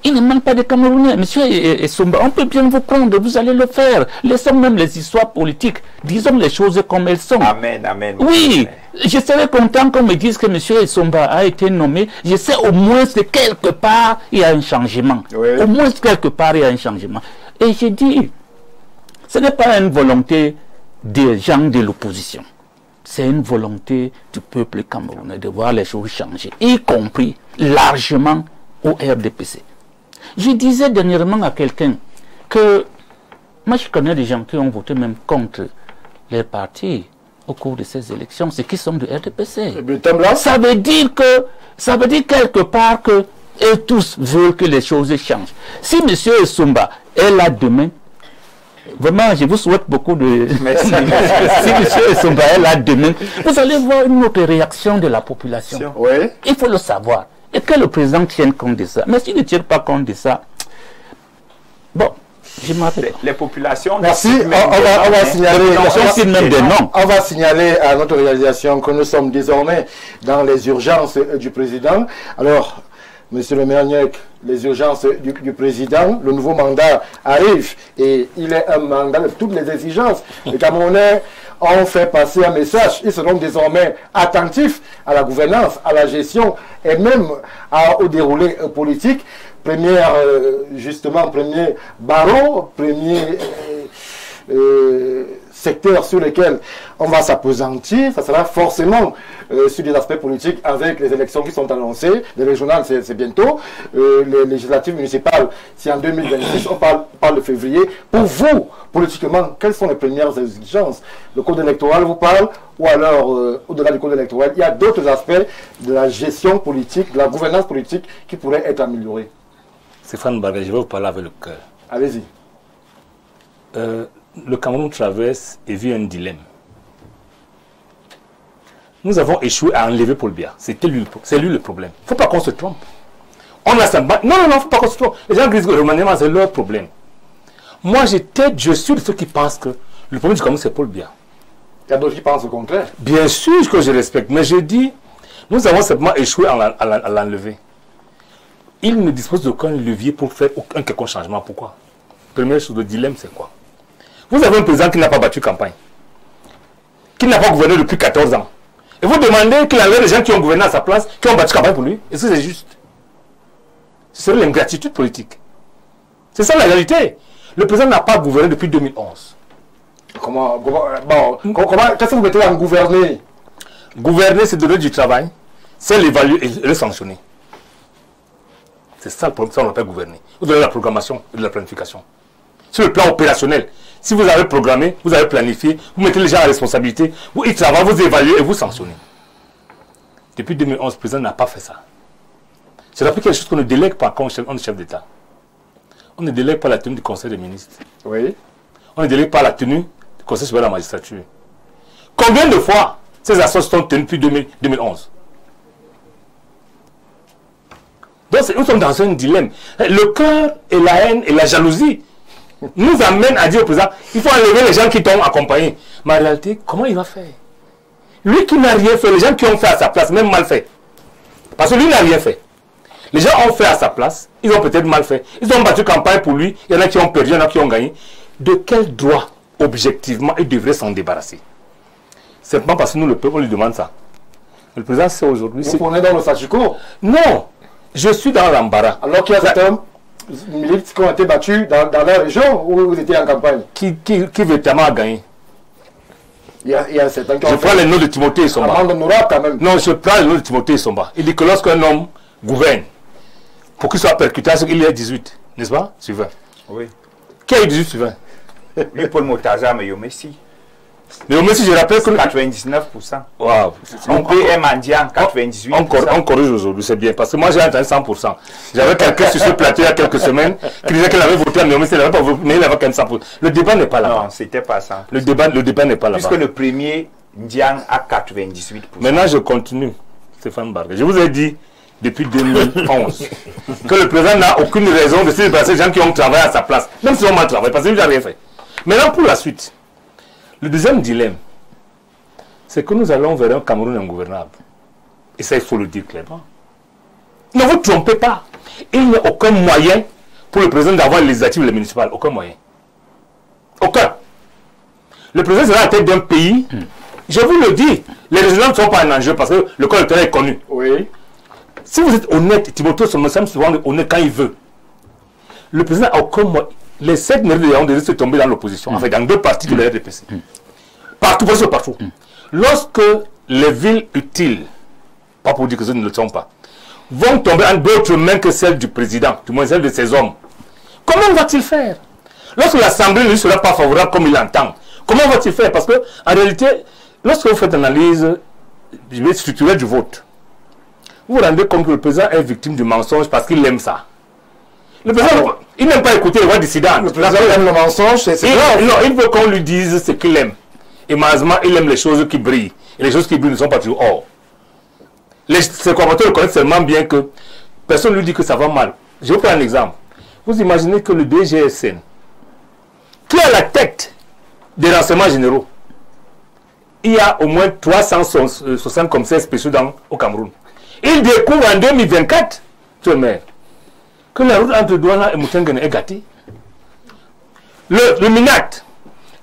Il ne manque pas de Camerounais. Monsieur Essomba, on peut bien vous prendre, vous allez le faire. Laissons même les histoires politiques. Disons les choses comme elles sont. Amen, amen. Oui, je serais content qu'on me dise que monsieur Essomba a été nommé. Je sais au moins que quelque part, il y a un changement. Oui. Au moins quelque part, il y a un changement. Et j'ai dit, ce n'est pas une volonté des gens de l'opposition. C'est une volonté du peuple camerounais de voir les choses changer, y compris largement au RDPC. Je disais dernièrement à quelqu'un que moi je connais des gens qui ont voté même contre les partis au cours de ces élections, ceux qui sont du RDPC. Ça veut dire quelque part que et tous veulent que les choses changent. Si M. Essomba est là demain, vraiment, je vous souhaite beaucoup de... Merci. Si M. Essomba est là demain, vous allez voir une autre réaction de la population. Oui. Il faut le savoir. Et que le président tienne compte de ça. Mais s'il ne tient pas compte de ça, bon, je m'appelle. Les populations... Merci. On va signaler à notre réalisation que nous sommes désormais dans les urgences du président. Alors, Monsieur le maire Niek, les urgences du président, le nouveau mandat arrive et il est un mandat de toutes les exigences. Les Camerounais ont fait passer un message. Ils seront désormais attentifs à la gouvernance, à la gestion et même au déroulé politique. Premier barreau, premier secteur sur lequel on va s'appesantir, ça sera forcément sur des aspects politiques avec les élections qui sont annoncées. Les régionales, c'est bientôt. Les législatives municipales, c'est en 2026. On parle de février. Pour vous, politiquement, quelles sont les premières exigences? Le code électoral vous parle, ou alors, au-delà du code électoral, il y a d'autres aspects de la gestion politique, de la gouvernance politique qui pourraient être améliorés? Stéphane Barga, je vais vous parler avec le cœur. Allez-y. Le Cameroun traverse et vit un dilemme. Nous avons échoué à enlever Paul Biya. C'est lui le problème. Il ne faut pas qu'on se trompe. On a ça. Non, il ne faut pas qu'on se trompe. Les gens disent que le remaniement, c'est leur problème. Moi, je suis de ceux qui pensent que le problème du Cameroun, c'est Paul Biya. Il y a d'autres qui pensent au contraire. Bien sûr que je respecte, mais je dis, nous avons simplement échoué à l'enlever. Il ne dispose d'aucun levier pour faire aucun quelconque changement. Pourquoi? Première chose, le dilemme, c'est quoi? Vous avez un président qui n'a pas battu campagne, qui n'a pas gouverné depuis 14 ans. Et vous demandez qu'il enlève les gens qui ont gouverné à sa place, qui ont battu campagne pour lui. Est-ce que c'est juste? Ce serait l'ingratitude politique. C'est ça la réalité. Le président n'a pas gouverné depuis 2011. Qu'est-ce que vous mettez en gouverner? Gouverner, c'est donner du travail, c'est l'évaluer et le sanctionner. C'est ça le problème, ça on appelle gouverner. Vous avez la programmation et de la planification. Sur le plan opérationnel, si vous avez programmé, vous avez planifié, vous mettez les gens à responsabilité, ils travaillent, vous évaluez et vous sanctionnez. Depuis 2011, le président n'a pas fait ça. C'est quelque chose qu'on ne délègue pas quand on est chef d'État. On ne délègue pas la tenue du Conseil des ministres. Oui. On ne délègue pas la tenue du Conseil supérieur de la magistrature. Combien de fois ces assos sont tenues depuis 2011? Donc nous sommes dans un dilemme. Le cœur et la haine et la jalousie nous amènent à dire au président, il faut enlever les gens qui t'ont accompagné. Mais en réalité, comment il va faire? Lui qui n'a rien fait, les gens qui ont fait à sa place, même mal fait. Parce que lui n'a rien fait. Les gens ont fait à sa place, ils ont peut-être mal fait. Ils ont battu campagne pour lui, il y en a qui ont perdu, il y en a qui ont gagné. De quel droit, objectivement, il devrait s'en débarrasser? Simplement parce que nous, le peuple, on lui demande ça. Le président, c'est aujourd'hui... Vous prenez dans le statu quo? Non, je suis dans l'embarras. Alors qu'il y a certains milites qui ont été battus dans la région où vous étiez en campagne. Qui véritablement a gagné? Il y a certains qui ont... Je prends les noms de Timothée Somba. Quand même. Non, je prends les noms de Timothée Somba. Il dit que lorsqu'un homme gouverne, pour qu'il soit percuté, c'est qu'il y a 18, n'est-ce pas, Sylvain? Oui. Qui a eu 18, Sylvain? Lui, Paul Motaza, mais Messi. Mais Messi, je rappelle que... 99%. Wow. On PM Indian, 98%. On corrige aujourd'hui, c'est bien. Parce que moi, j'ai entendu 100%. J'avais quelqu'un sur ce plateau il y a quelques semaines qui disait qu'il avait voté à Messi, mais il avait quand même 100%. Le débat n'est pas là. Non, c'était pas ça. Le débat n'est pas là. Puisque le premier, Ndian a 98%. Maintenant, je continue, Stéphane Barga. Je vous ai dit, depuis 2011, que le président n'a aucune raison de se déplacer les gens qui ont travaillé à sa place, même s'ils ont mal travaillé, parce qu'il n'a rien fait. Maintenant, pour la suite, le deuxième dilemme, c'est que nous allons vers un Cameroun ingouvernable. Et ça, il faut le dire clairement. Ne vous trompez pas. Il n'y a aucun moyen pour le président d'avoir les législatives et les municipales. Aucun moyen. Aucun. Le président sera à la tête d'un pays. Je vous le dis, les régionaux ne sont pas un enjeu parce que le code électoral est connu. Oui. Si vous êtes honnête, Timothée Somba souvent honnête quand il veut. Le président n'a aucun moyen. Les 7 mairies de Yaoundé se tomber dans l'opposition, en fait, dans 2 parties de la RDPC. Partout, partout. Lorsque les villes utiles, pas pour dire que ce ne le sont pas, vont tomber en d'autres mains que celles du président, du moins celles de ses hommes, comment va-t-il faire? Lorsque l'Assemblée ne lui sera pas favorable comme il l'entend, comment va-t-il faire? Parce que, en réalité, lorsque vous faites une analyse structurelle du vote, vous vous rendez compte que le président est victime du mensonge parce qu'il aime ça. Le président, il n'aime pas écouter les voix dissidentes. Le président aime le mensonge, c'est grave. Non, il veut qu'on lui dise ce qu'il aime. Et malheureusement, il aime les choses qui brillent. Et les choses qui brillent ne sont pas toujours or. Ses commentateurs le connaissent tellement bien que personne ne lui dit que ça va mal. Je vais prendre un exemple. Vous imaginez que le DGSN, qui est à la tête des renseignements généraux, il y a au moins 360 commissaires spéciaux au Cameroun. Il découvre en 2024 tu es maire, que la route entre Douala et Moutengane est gâtée. Le Minat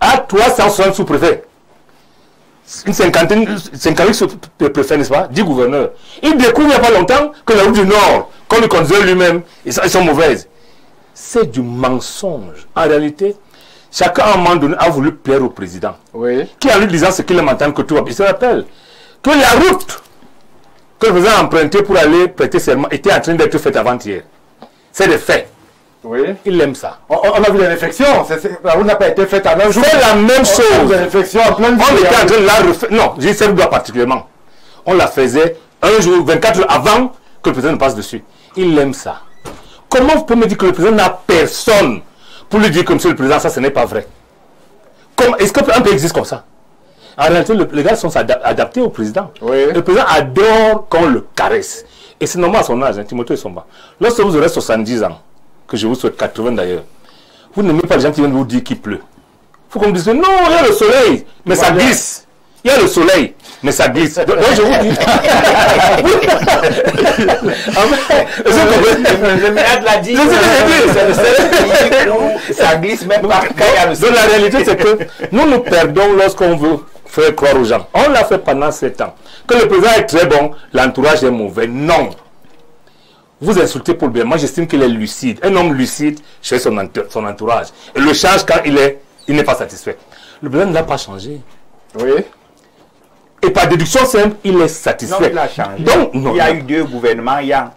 a 360 sous-préfets. Une cinquantaine sous-préfets, n'est-ce pas? 10 gouverneurs. Il découvre il n'y a pas longtemps que la route du Nord, comme le conduisait lui-même, elles sont mauvaises. C'est du mensonge. En réalité, chacun à un moment donné a voulu plaire au président. Oui. Qui a lui disant ce qu'il aime entendre que tout va bien. Il se rappelle que la route que le président a empruntée pour aller prêter serment était en train d'être faite avant-hier. C'est des faits. Oui. Il aime ça. On a vu les réflexions. La route n'a pas été faite en un jour. C'est la même chose. On a vu les réflexions en plein On était en train de la refaire. Non, j'ai cette doigt particulièrement. On la faisait un jour, 24 heures avant que le président ne passe dessus. Il aime ça. Comment vous pouvez me dire que le président n'a personne pour lui dire que monsieur le président, ça ce n'est pas vrai? Est-ce qu'un pays existe comme ça? En réalité, les gars sont adaptés au président. Oui. Le président adore qu'on le caresse. Et c'est normal à son âge, hein, Timothée Somba. Lorsque vous aurez 70 ans, que je vous souhaite 80 d'ailleurs, vous n'aimez pas les gens qui viennent vous dire qu'il pleut. Il faut qu'on me dise non, il y a le soleil, mais ça glisse. Il y a le soleil, mais ça glisse. Donc je vous dis. Le maire l'a dit. Ça glisse même pas quand il y a le soleil. Donc la réalité, c'est que nous perdons lorsqu'on veut faire croire aux gens. On l'a fait pendant 7 ans. Que le président est très bon, l'entourage est mauvais. Non. Vous insultez Paul Biya. Moi, j'estime qu'il est lucide. Un homme lucide chez son entourage. Et le change quand il n'est pas satisfait. Le président ne l'a pas changé. Oui. Et par déduction simple, il est satisfait. Non, il a changé. Donc, non, il y a eu 2 gouvernements. Il y a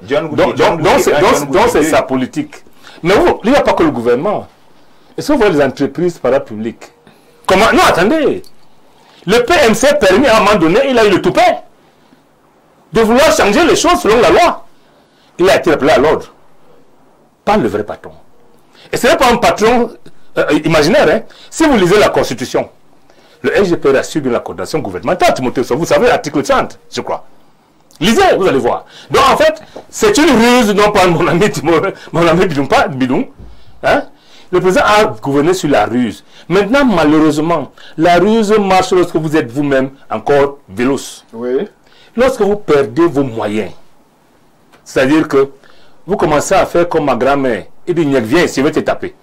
John Goodé. Donc c'est sa politique. Mais il n'y a pas que le gouvernement. Est-ce que vous voyez les entreprises parapubliques? Comment? Non, attendez. Le PMC a permis à un moment donné, il a eu le toupet de vouloir changer les choses selon la loi. Il a été appelé à l'ordre par le vrai patron. Et ce n'est pas un patron imaginaire. Hein. Si vous lisez la Constitution, le SGP assure bien la coordination gouvernementale. Timothée, vous savez, l'article 30, je crois. Lisez, vous allez voir. Donc en fait, c'est une ruse, non pas mon ami Bidou. Hein? Le président a gouverné sur la ruse. Maintenant, malheureusement, la ruse marche lorsque vous êtes vous-même encore véloce. Oui. Lorsque vous perdez vos moyens, c'est-à-dire que vous commencez à faire comme ma grand-mère. Il dit, viens ici, je vais te taper.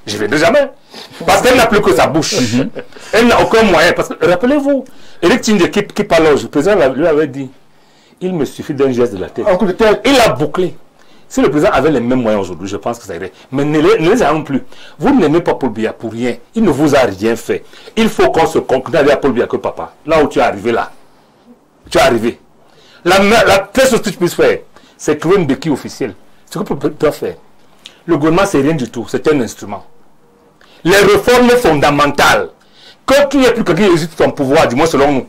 Je ne viendrai jamais. Parce qu'elle n'a plus que sa bouche. Elle n'a aucun moyen. Parce que, rappelez-vous, Eric Tindé qui parle, le président lui avait dit, il me suffit d'un geste de la tête. Un coup de tête. Il a bouclé. Si le président avait les mêmes moyens aujourd'hui, je pense que ça irait. Mais ne les ayons plus. Vous n'aimez pas Paul Biya pour rien. Il ne vous a rien fait. Il faut qu'on se concorde à Paul Biya que papa. Là où tu es arrivé là. Tu es arrivé. La pire chose que tu puisses faire, c'est trouver une béquille officielle. Ce que Paul Biya doit faire. Le gouvernement, c'est rien du tout. C'est un instrument. Les réformes fondamentales. Quand il n'y a plus quelqu'un qui existe son pouvoir, du moins selon nous,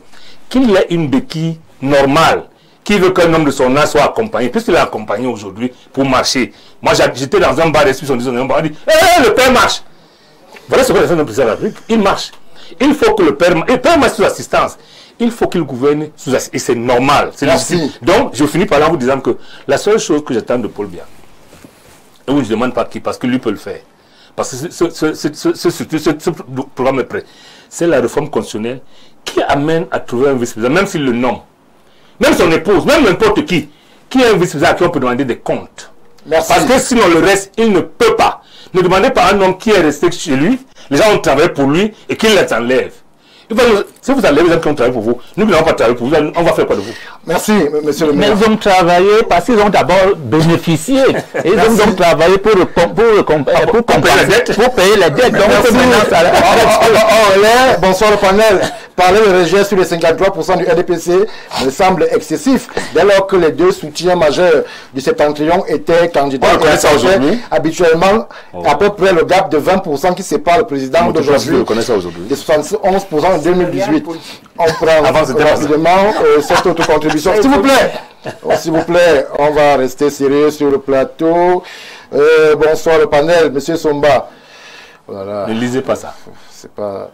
qu'il ait une béquille normale, qui veut qu'un homme de son âge soit accompagné, puisqu'il est accompagné aujourd'hui pour marcher. Moi, j'étais dans un bar d'esprit, on dit, le père marche. Voilà ce qu'on a fait dans le président de la République. Il marche. Il faut que le père marche sous assistance. Il faut qu'il gouverne sous assistance. Et c'est normal. C'est légitime. Donc, je finis par là en vous disant que la seule chose que j'attends de Paul Biya, et où je ne demande pas qui, parce que lui peut le faire, parce que ce programme est prêt, c'est la réforme constitutionnelle qui amène à trouver un vice-président, même s'il le nomme. Même son épouse, même n'importe qui est un vice-président à qui on peut demander des comptes. Merci. Parce que sinon le reste, il ne peut pas. Ne demandez pas à un homme qui est resté chez lui, les gens ont travaillé pour lui et qu'il les enlève. Si vous enlèvez les gens qui ont travaillé pour vous, nous n'allons pas travailler pour vous, on va faire quoi de vous? Merci, monsieur le Mais maire. ils ont travaillé parce qu'ils ont d'abord bénéficié. Et ils ont donc travaillé pour payer les dettes. Donc, Bonsoir le panel. Parler de rejet sur les 53% du RDPC me semble excessif, dès lors que les 2 soutiens majeurs du septentrion étaient candidats. On connaît ça aujourd'hui. Habituellement, à peu près le gap de 20% qui sépare le président d'aujourd'hui de 71% en 2018. On prend rapidement cette autre contribution. S'il vous plaît. S'il vous plaît, on va rester sérieux sur le plateau. Bonsoir le panel, monsieur Somba. Voilà. Ne lisez pas ça. C'est pas...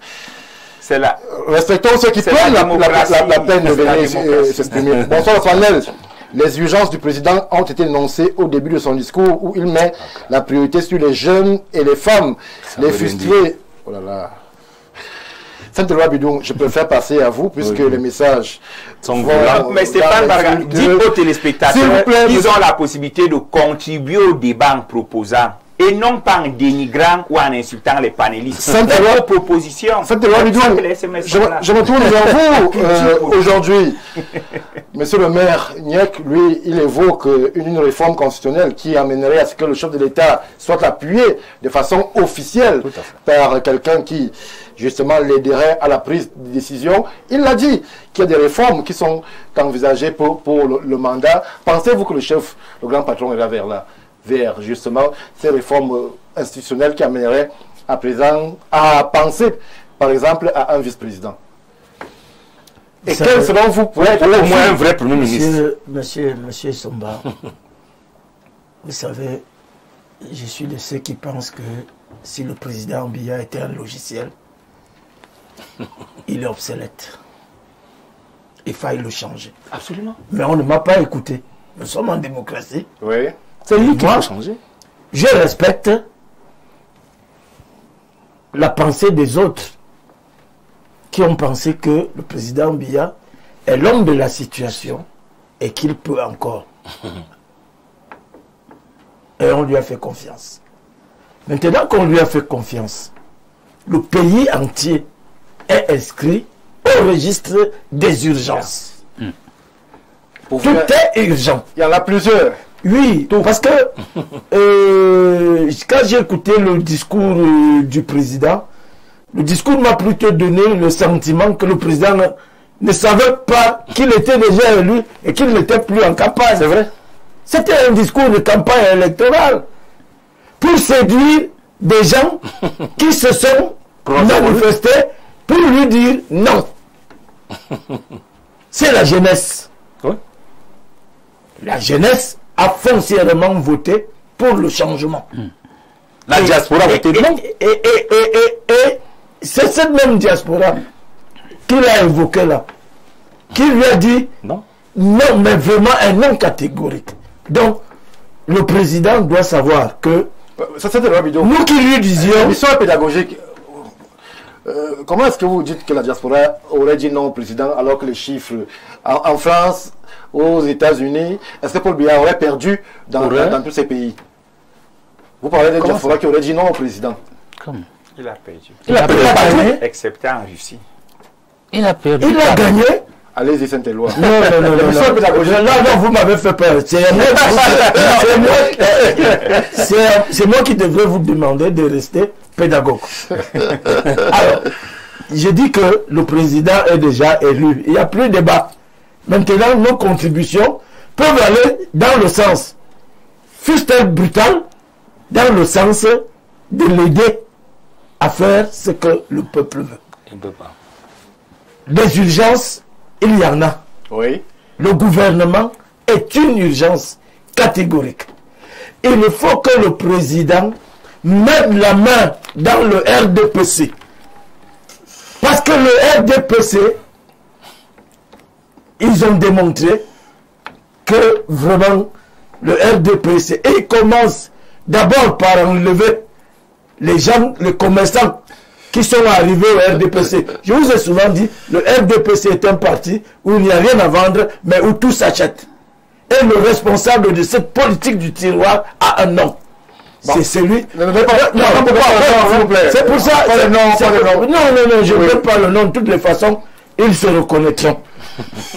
C'est là. Respectons ceux qui prennent la peine de venir s'exprimer. Bonsoir le panel. Les urgences du président ont été énoncées au début de son discours où il met la priorité sur les jeunes et les femmes, les frustrés. Oh là là. Saint-Éloi Bidon, je préfère passer à vous, puisque les messages sont vont... Mais Stéphane Barga, dites aux téléspectateurs qu'ils ont la possibilité de contribuer au débat en proposant, et non pas en dénigrant ou en insultant les panélistes. C'est vos propositions. Saint-Éloi Bidon, je me tourne vers vous aujourd'hui. Monsieur le maire Niek, lui, il évoque une réforme constitutionnelle qui amènerait à ce que le chef de l'État soit appuyé de façon officielle par quelqu'un qui, justement, l'aiderait à la prise de décision. Il l'a dit qu'il y a des réformes qui sont envisagées pour le mandat. Pensez-vous que le chef, le grand patron, ira vers justement ces réformes institutionnelles qui amèneraient à présent à penser, par exemple, à un vice-président? Et quel, selon vous, pourrait être au moins un vrai Premier ministre? Monsieur Somba, vous savez, je suis de ceux qui pensent que si le président Biya était un logiciel, il est obsolète. Il faille le changer. Absolument. Mais on ne m'a pas écouté. Nous sommes en démocratie. Oui. C'est lui qui va changer. Je respecte la pensée des autres qui ont pensé que le président Biya est l'homme de la situation et qu'il peut encore. Et on lui a fait confiance. Maintenant qu'on lui a fait confiance, le pays entier est inscrit au registre des urgences. Tout est urgent. Il y en a plusieurs. Oui, parce que quand j'ai écouté le discours du président, le discours m'a plutôt donné le sentiment que le président ne savait pas qu'il était déjà élu et qu'il n'était plus en campagne. C'est vrai. C'était un discours de campagne électorale pour séduire des gens qui se sont manifestés pour lui dire non. C'est la jeunesse. Oui. La jeunesse a foncièrement voté pour le changement. La diaspora a voté non. Et c'est cette même diaspora qu'il a évoqué là, qui lui a dit non, mais vraiment un non catégorique. Donc, le président doit savoir que nous qui lui disions... L'histoire pédagogique, comment est-ce que vous dites que la diaspora aurait dit non au président alors que les chiffres en France, aux États-Unis, est-ce que Paul Biya aurait perdu dans tous ces pays? Vous parlez de diaspora qui aurait dit non au président. Comment? Il a perdu. Il a perdu. Excepté en Russie. Il a perdu. Il a gagné. Allez-y, Saint-Éloi. Non, vous m'avez fait peur. C'est moi qui devrais vous demander de rester pédagogue. Alors, je dis que le président est déjà élu. Il n'y a plus de débat. Maintenant, nos contributions peuvent aller dans le sens, fût-elle brutal, dans le sens de l'aider à faire ce que le peuple veut. Il ne peut pas. Des urgences, il y en a. Oui. Le gouvernement est une urgence catégorique. Il faut que le président mette la main dans le RDPC. Parce que le RDPC, ils ont démontré que vraiment le RDPC, et il commence d'abord par enlever les gens, les commerçants qui sont arrivés au RDPC. Je vous ai souvent dit, le RDPC est un parti où il n'y a rien à vendre, mais où tout s'achète. Et le responsable de cette politique du tiroir a un nom. Bon. C'est celui... C'est pour ça... Non, je ne veux pas le nom. De toutes les façons, ils se reconnaîtront.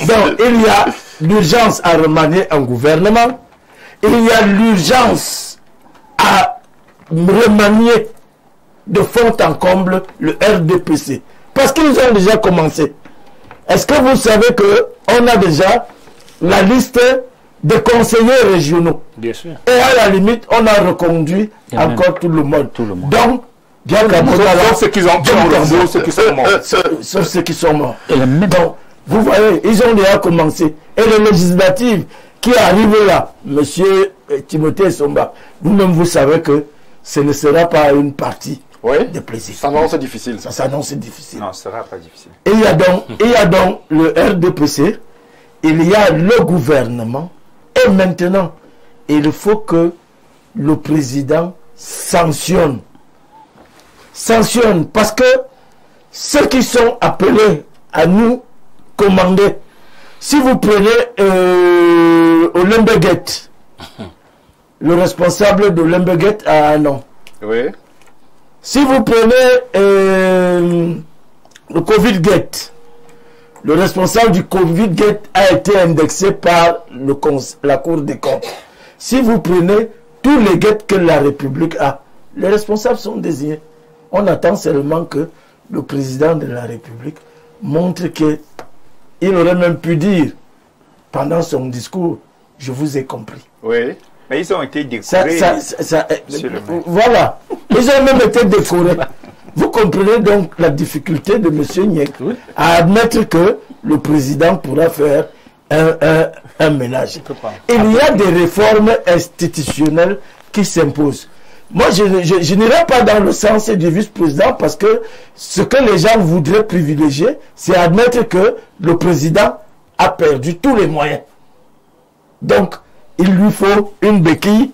Donc, il y a l'urgence à remanier un gouvernement. Il y a l'urgence à remanier de fond en comble le RDPC. Parce qu'ils ont déjà commencé. Est-ce que vous savez qu'on a déjà la liste des conseillers régionaux? Bien sûr. Et à la limite, on a reconduit encore tout le monde. Donc, bien sauf ceux qui sont morts. Sauf ceux qui sont morts. Donc, vous voyez, ils ont déjà commencé. Et les législatives qui arrivent là, monsieur Timothée Somba, vous-même vous savez que ce ne sera pas une partie de plaisir. Ça s'annonce difficile. Ça s'annonce difficile. Non, ce ne sera pas difficile. Et il y a donc le RDPC, il y a le gouvernement, et maintenant, il faut que le président sanctionne. Sanctionne, parce que ceux qui sont appelés à nous commander, si vous prenez Olymbeguet, le responsable de Olymbeguet a un nom. Oui. Si vous prenez le Covid-Gate, le responsable du Covid-Gate a été indexé par la Cour des comptes. Si vous prenez tous les gates que la République a, les responsables sont désignés. On attend seulement que le président de la République montre qu'il aurait même pu dire pendant son discours, je vous ai compris. Oui. Mais ils ont été décorés. Voilà. Ils ont même été décorés. Vous comprenez donc la difficulté de M. Nyek à admettre que le président pourra faire un ménage. Il y a des réformes institutionnelles qui s'imposent. Moi, je n'irai pas dans le sens du vice-président parce que ce que les gens voudraient privilégier, c'est admettre que le président a perdu tous les moyens. Donc, il lui faut une béquille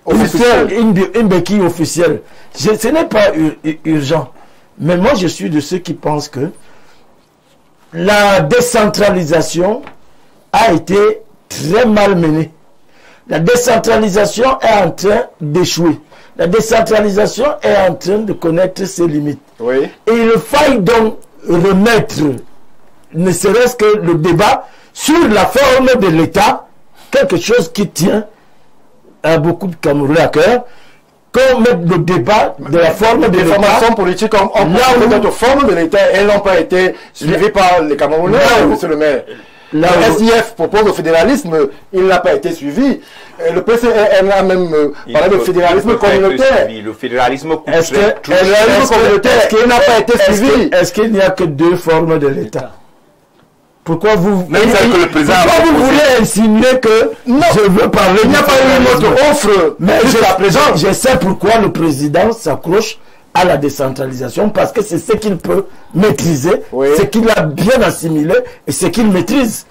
officielle. Une béquille officielle. Ce n'est pas urgent. Mais moi, je suis de ceux qui pensent que la décentralisation a été très mal menée. La décentralisation est en train d'échouer. La décentralisation est en train de connaître ses limites. Oui. Et il faille donc remettre, ne serait-ce que le débat sur la forme de l'État, quelque chose qui tient à beaucoup de Camerounais à cœur, qu'on mette le débat de la forme de l'État. Les formations politiques ont peut-être forme de l'État, elles n'ont pas été suivies par les Camerounais, monsieur le maire. Le SDF propose le fédéralisme, il n'a pas été suivi. Le PCN a même parlé de fédéralisme communautaire. Le fédéralisme communautaire. Est-ce qu'il n'a pas été suivi? Est-ce qu'il n'y a que deux formes de l'État? Pourquoi vous, que le président vous voulez insinuer que je veux parler? Il n'y a pas eu une autre offre. Mais je sais pourquoi le président s'accroche à la décentralisation, parce que c'est ce qu'il peut maîtriser, ce qu'il a bien assimilé et ce qu'il maîtrise.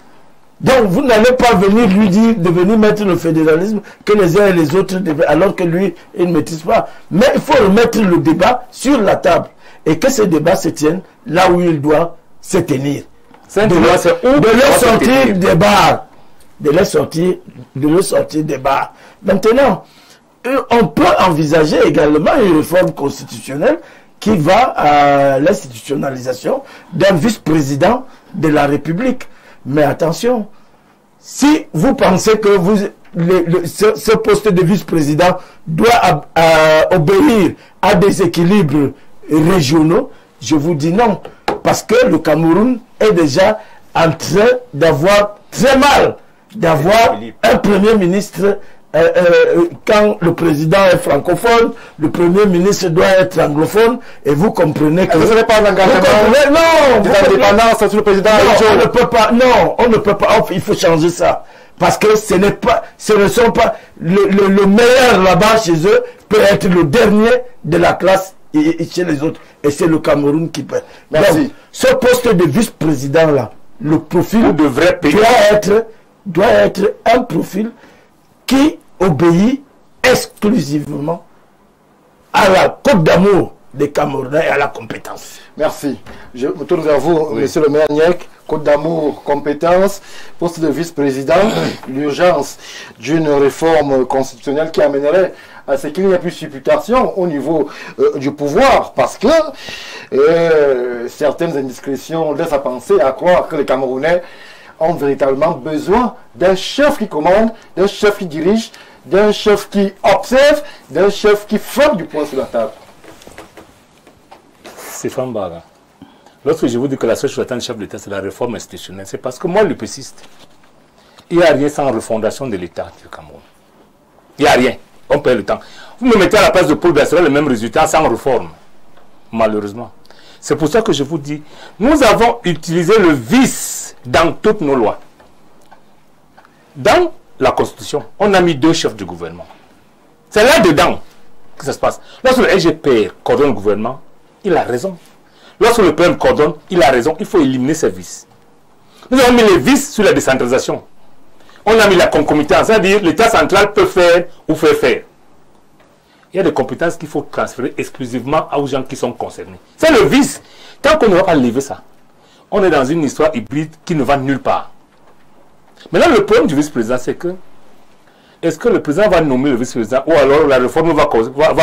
Donc vous n'allez pas venir lui dire de venir mettre le fédéralisme que les uns et les autres alors que lui il ne maîtrise pas. Mais il faut remettre le débat sur la table et que ce débat se tienne là où il doit se tenir. De leur sortir des bars. De leur sortir des bars. Maintenant, on peut envisager également une réforme constitutionnelle qui va à l'institutionnalisation d'un vice-président de la République. Mais attention, si vous pensez que ce poste de vice-président doit obéir à des équilibres régionaux, je vous dis non. Parce que le Cameroun est déjà en train d'avoir très mal, d'avoir un premier ministre. Quand le président est francophone, le premier ministre doit être anglophone, et vous comprenez que... Vous n'avez pas d'engagement? Non, d'indépendance sur le président. On ne peut pas. Non, on ne peut pas. Il faut changer ça. Parce que ce ne sont pas... Le meilleur là-bas chez eux peut être le dernier de la classe et chez les autres. Et c'est le Cameroun qui peut. Merci. Donc, ce poste de vice-président-là, le profil doit être un profil qui obéit exclusivement à la côte d'amour des Camerounais et à la compétence. Merci. Je me tourne vers vous, monsieur le maire Nyek. Côte d'amour, compétence, poste de vice-président, l'urgence d'une réforme constitutionnelle qui amènerait à ce qu'il n'y ait plus supputation au niveau du pouvoir, parce que certaines indiscrétions laissent à penser, à croire que les Camerounais ont véritablement besoin d'un chef qui commande, d'un chef qui dirige, d'un chef qui observe, d'un chef qui frappe du poing sur la table. Stéphane Baga, lorsque je vous dis que la seule chose attend le chef de l'État, c'est la réforme institutionnelle, c'est parce que moi, le PCiste, il n'y a rien sans refondation de l'État du Cameroun. Il n'y a rien. On perd le temps. Vous me mettez à la place de Paul Biya, le même résultat sans réforme. Malheureusement. C'est pour ça que je vous dis, nous avons utilisé le vice dans toutes nos lois. Dans la Constitution, on a mis 2 chefs du gouvernement. C'est là-dedans que ça se passe. Lorsque le SGPR coordonne le gouvernement, il a raison. Lorsque le PM coordonne, il a raison. Il faut éliminer ces vices. Nous avons mis les vices sur la décentralisation. On a mis la concomitance, c'est-à-dire l'État central peut faire ou faire. Il y a des compétences qu'il faut transférer exclusivement aux gens qui sont concernés. C'est le vice. Tant qu'on ne va pas lever ça, on est dans une histoire hybride qui ne va nulle part. Maintenant, le problème du vice-président, c'est que est-ce que le président va nommer le vice-président ou alors la réforme va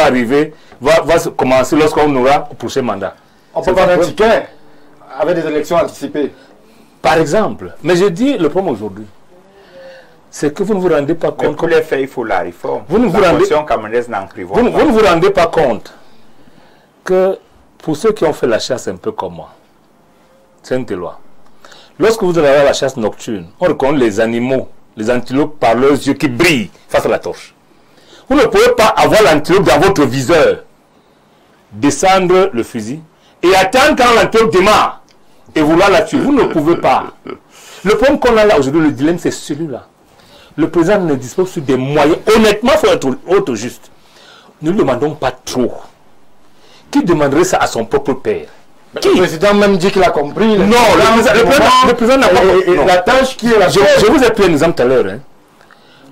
arriver, va commencer lorsqu'on aura le prochain mandat? On peut prendre un ticket avec des élections anticipées. Par exemple. Mais je dis, le problème aujourd'hui, c'est que vous ne vous rendez pas compte. Pour les faits, il faut la réforme. Vous ne vous rendez pas compte que pour ceux qui ont fait la chasse un peu comme moi, c'est une loi. Lorsque vous allez à la chasse nocturne, on reconnaît les animaux, les antilopes par leurs yeux qui brillent face à la torche. Vous ne pouvez pas avoir l'antilope dans votre viseur, descendre le fusil et attendre quand l'antilope démarre et vouloir la tuer. Vous ne pouvez pas. Le problème qu'on a là aujourd'hui, le dilemme, c'est celui-là. Le président ne dispose plus des moyens. Honnêtement, il faut être juste. Ne lui demandons pas trop. Qui demanderait ça à son propre père? Qui? Le président même dit qu'il a compris. Non, le président n'a pas compris. La tâche qui est la je vous ai pris un exemple tout à l'heure. Hein.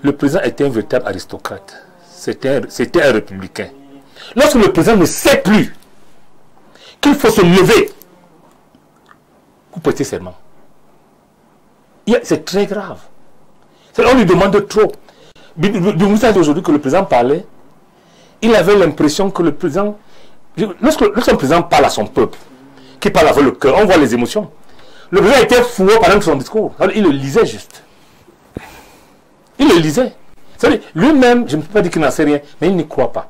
Le président était un véritable aristocrate. C'était un républicain. Lorsque le président ne sait plus qu'il faut se lever, vous prêtez serment. C'est très grave. On lui demande trop. Du message d'aujourd'hui que le président parlait, il avait l'impression que le président, lorsqu'un président parle à son peuple, qui parle avec le cœur, on voit les émotions. Le président était fou pendant son discours. Alors, il le lisait juste. Il le lisait. Lui-même, je ne peux pas dire qu'il n'en sait rien, mais il n'y croit pas.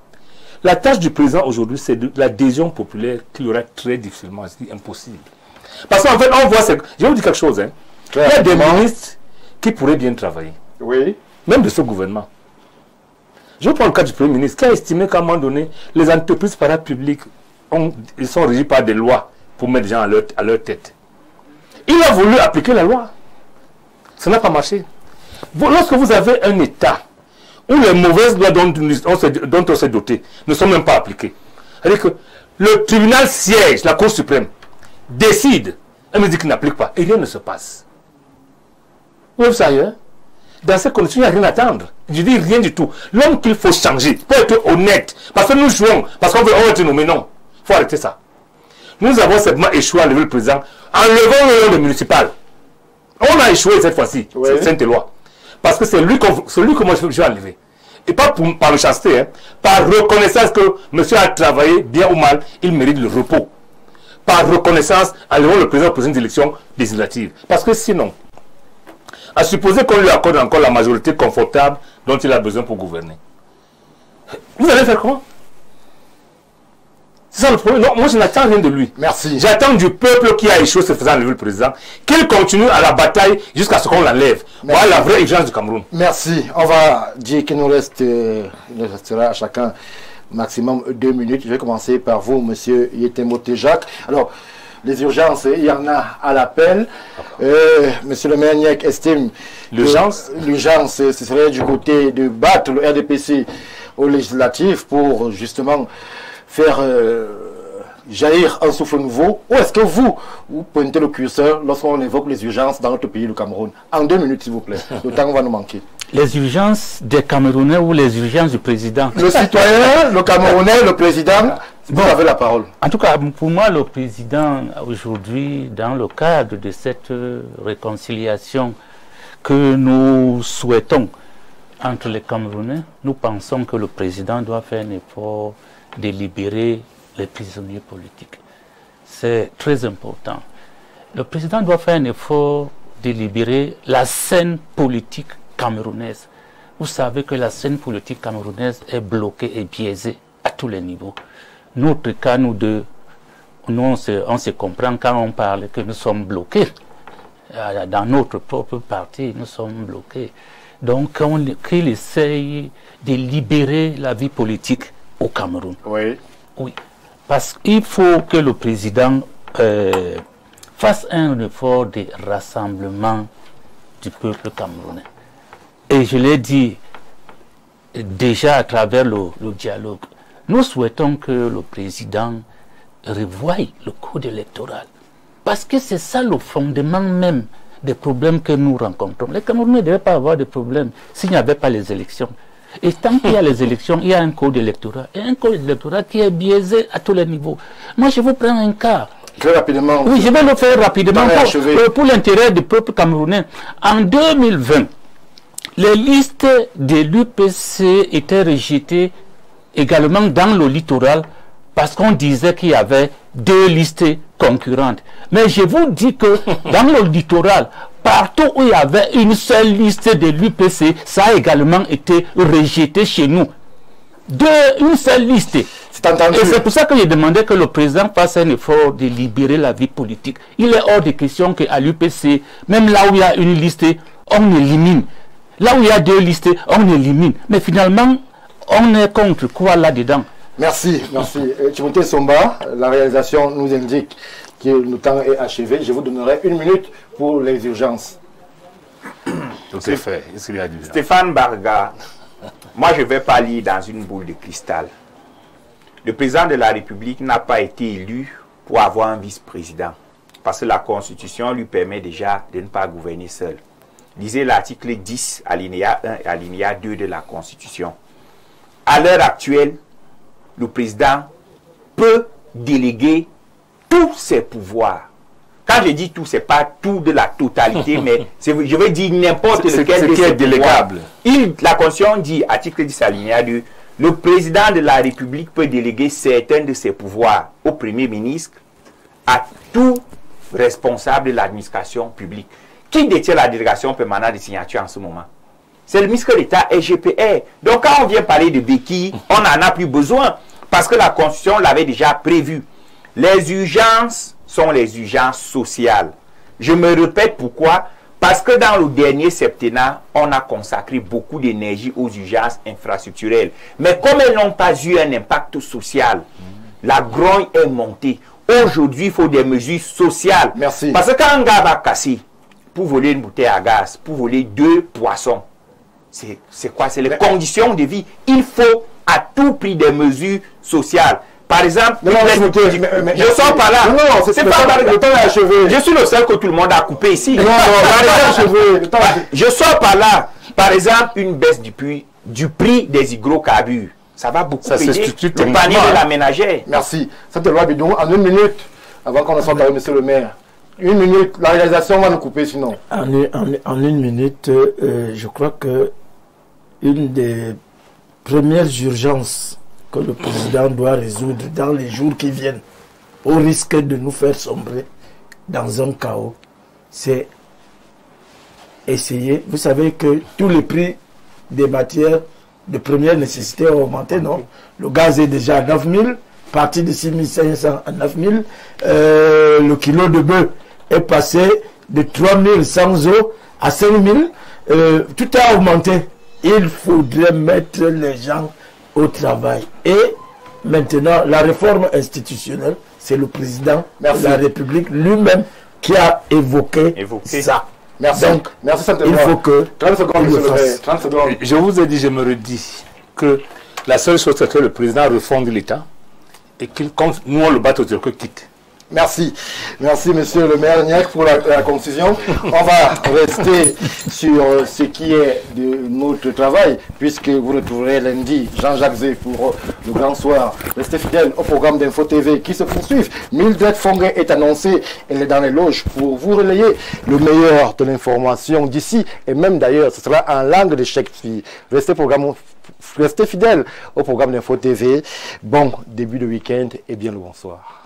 La tâche du président aujourd'hui, c'est l'adhésion populaire qui aura très difficilement, c'est impossible. Parce qu'en fait, on voit, je vais vous dire quelque chose. Hein. Il y a des ministres qui pourraient bien travailler. Oui. Même de ce gouvernement. Je prends le cas du Premier ministre qui a estimé qu'à un moment donné, les entreprises parapubliques ils sont régis par des lois pour mettre des gens à leur tête. Il a voulu appliquer la loi. Ça n'a pas marché. Lorsque vous avez un État où les mauvaises lois dont on s'est doté ne sont même pas appliquées, c'est-à-dire que le tribunal siège, la Cour suprême, décide, elle me dit qu'il n'applique pas, et rien ne se passe. Vous savez, hein? Dans ces conditions, il n'y a rien à attendre. Je dis rien du tout. L'homme qu'il faut changer, pour être honnête, parce que nous jouons, parce qu'on veut être nommé, non. Il faut arrêter ça. Nous avons simplement échoué à lever le président en levant le municipal. On a échoué cette fois-ci, oui. C'est Sainte Loi. Parce que c'est lui que moi je vais enlever. Et pas par méchanceté, hein, par reconnaissance que monsieur a travaillé bien ou mal, il mérite le repos. Par reconnaissance, en levant le président pour une élection législative. Parce que sinon, à supposer qu'on lui accorde encore la majorité confortable dont il a besoin pour gouverner, vous allez faire comment? C'est ça le problème. Non, moi je n'attends rien de lui. Merci. J'attends du peuple qui a échoué se faisant lever le président, qu'il continue à la bataille jusqu'à ce qu'on l'enlève. Voilà la vraie urgence du Cameroun. Merci. On va dire qu'il nous restera à chacun maximum 2 minutes. Je vais commencer par vous, monsieur Yetemote Jacques. Alors, les urgences, il y en a à l'appel. Monsieur le maire Niek estime l'urgence, ce serait du côté de battre le RDPC au législatif pour justement faire jaillir un souffle nouveau. Ou est-ce que vous pointez le curseur lorsqu'on évoque les urgences dans notre pays, le Cameroun? En 2 minutes, s'il vous plaît. Le temps va nous manquer. Les urgences des Camerounais ou les urgences du président? Le citoyen, le Camerounais, le président, vous avez la parole. En tout cas, pour moi, le président, aujourd'hui, dans le cadre de cette réconciliation que nous souhaitons entre les Camerounais, nous pensons que le président doit faire un effort de libérer les prisonniers politiques. C'est très important. Le président doit faire un effort de libérer la scène politique camerounaise. Vous savez que la scène politique camerounaise est bloquée et biaisée à tous les niveaux. Notre cas, nous deux, on se comprend quand on parle que nous sommes bloqués. Dans notre propre parti, nous sommes bloqués. Donc, qu'il essaye de libérer la vie politique au Cameroun. Oui. Oui. Parce qu'il faut que le président fasse un effort de rassemblement du peuple camerounais. Et je l'ai dit déjà à travers le dialogue. Nous souhaitons que le président revoie le code électoral. Parce que c'est ça le fondement même des problèmes que nous rencontrons. Les Camerounais ne devaient pas avoir de problèmes s'il n'y avait pas les élections. Et tant qu'il y a les élections, il y a un code électoral. Et un code électoral qui est biaisé à tous les niveaux. Moi, je vous prends un cas. Très rapidement. Oui, je vais le faire rapidement pour l'intérêt du peuple camerounais. En 2020, les listes de l'UPC étaient rejetées également dans le littoral parce qu'on disait qu'il y avait 2 listes concurrentes. Mais je vous dis que dans le littoral, partout où il y avait une seule liste de l'UPC, ça a également été rejeté chez nous. Une seule liste. Et c'est pour ça que j'ai demandé que le président fasse un effort de libérer la vie politique. Il est hors de question qu'à l'UPC, même là où il y a une liste, on élimine. Là où il y a 2 listes, on élimine. Mais finalement, on est contre quoi là-dedans? Merci, merci. Timothée Somba, la réalisation nous indique que le temps est achevé. Je vous donnerai 1 minute pour les urgences. C'est fait. Stéphane Barga, moi je ne vais pas lire dans une boule de cristal. Le président de la République n'a pas été élu pour avoir un vice-président. Parce que la Constitution lui permet déjà de ne pas gouverner seul. Lisez l'article 10, alinéa 1 et alinéa 2 de la Constitution. À l'heure actuelle, le président peut déléguer tous ses pouvoirs. Quand je dis tout, ce n'est pas tout de la totalité, mais je veux dire n'importe lequel de ses délégable. La Constitution dit, article 10 alinéa 2, le président de la République peut déléguer certains de ses pouvoirs au Premier ministre, à tout responsable de l'administration publique. Qui détient la délégation permanente de signature en ce moment? C'est le ministre de l'État SGPR. Donc quand on vient parler de béquilles, on n'en a plus besoin parce que la Constitution l'avait déjà prévu. Les urgences sont les urgences sociales. Je me répète pourquoi. Parce que dans le dernier septennat, on a consacré beaucoup d'énergie aux urgences infrastructurelles. Mais comme elles n'ont pas eu un impact social, la grogne est montée. Aujourd'hui, il faut des mesures sociales. Merci. Parce que quand un gars va casser pour voler une bouteille à gaz, pour voler 2 poissons, c'est quoi? C'est les conditions de vie. Il faut à tout prix des mesures sociales. Par exemple, je sors par là. Non, c'est pas le temps est achevé. Je suis le seul que tout le monde a coupé ici. Non, je sors par là. Par exemple, une baisse du prix des hydrocarbures. Ça va beaucoup aider le panier de la ménagère. Merci. Cette loi bidon, en 1 minute, avant qu'on ne soit avec monsieur le maire. 1 minute, la réalisation va nous couper sinon. En 1 minute, je crois que une des premières urgences que le président doit résoudre dans les jours qui viennent, au risque de nous faire sombrer dans un chaos, c'est essayer. Vous savez que tous les prix des matières de première nécessité ont augmenté, non? Le gaz est déjà à 9 000, parti de 6 500 à 9 000. Le kilo de bœuf est passé de 3 100 euros à 5 000. Tout a augmenté. Il faudrait mettre les gens au travail. Et maintenant, la réforme institutionnelle, c'est le président de la République lui-même qui a évoqué ça. Merci. Donc, merci il faut que 30 secondes, monsieur le maire. 30 secondes. Je vous ai dit, je me redis, que la seule chose, c'est que le président refonde l'État et qu'il, comme nous, on le bat au que quitte. Merci. Merci, monsieur le maire Niak, pour la conclusion. On va rester sur ce qui est de notre travail, puisque vous retrouverez lundi Jean-Jacques Zé pour le grand soir. Restez fidèles au programme d'Info TV qui se poursuivent. Mildred Fonguet est annoncée. Elle est dans les loges pour vous relayer le meilleur de l'information d'ici et même d'ailleurs. Ce sera en langue de Shakespeare. Restez fidèles au programme d'Info TV. Bon début de week-end et bien le bonsoir.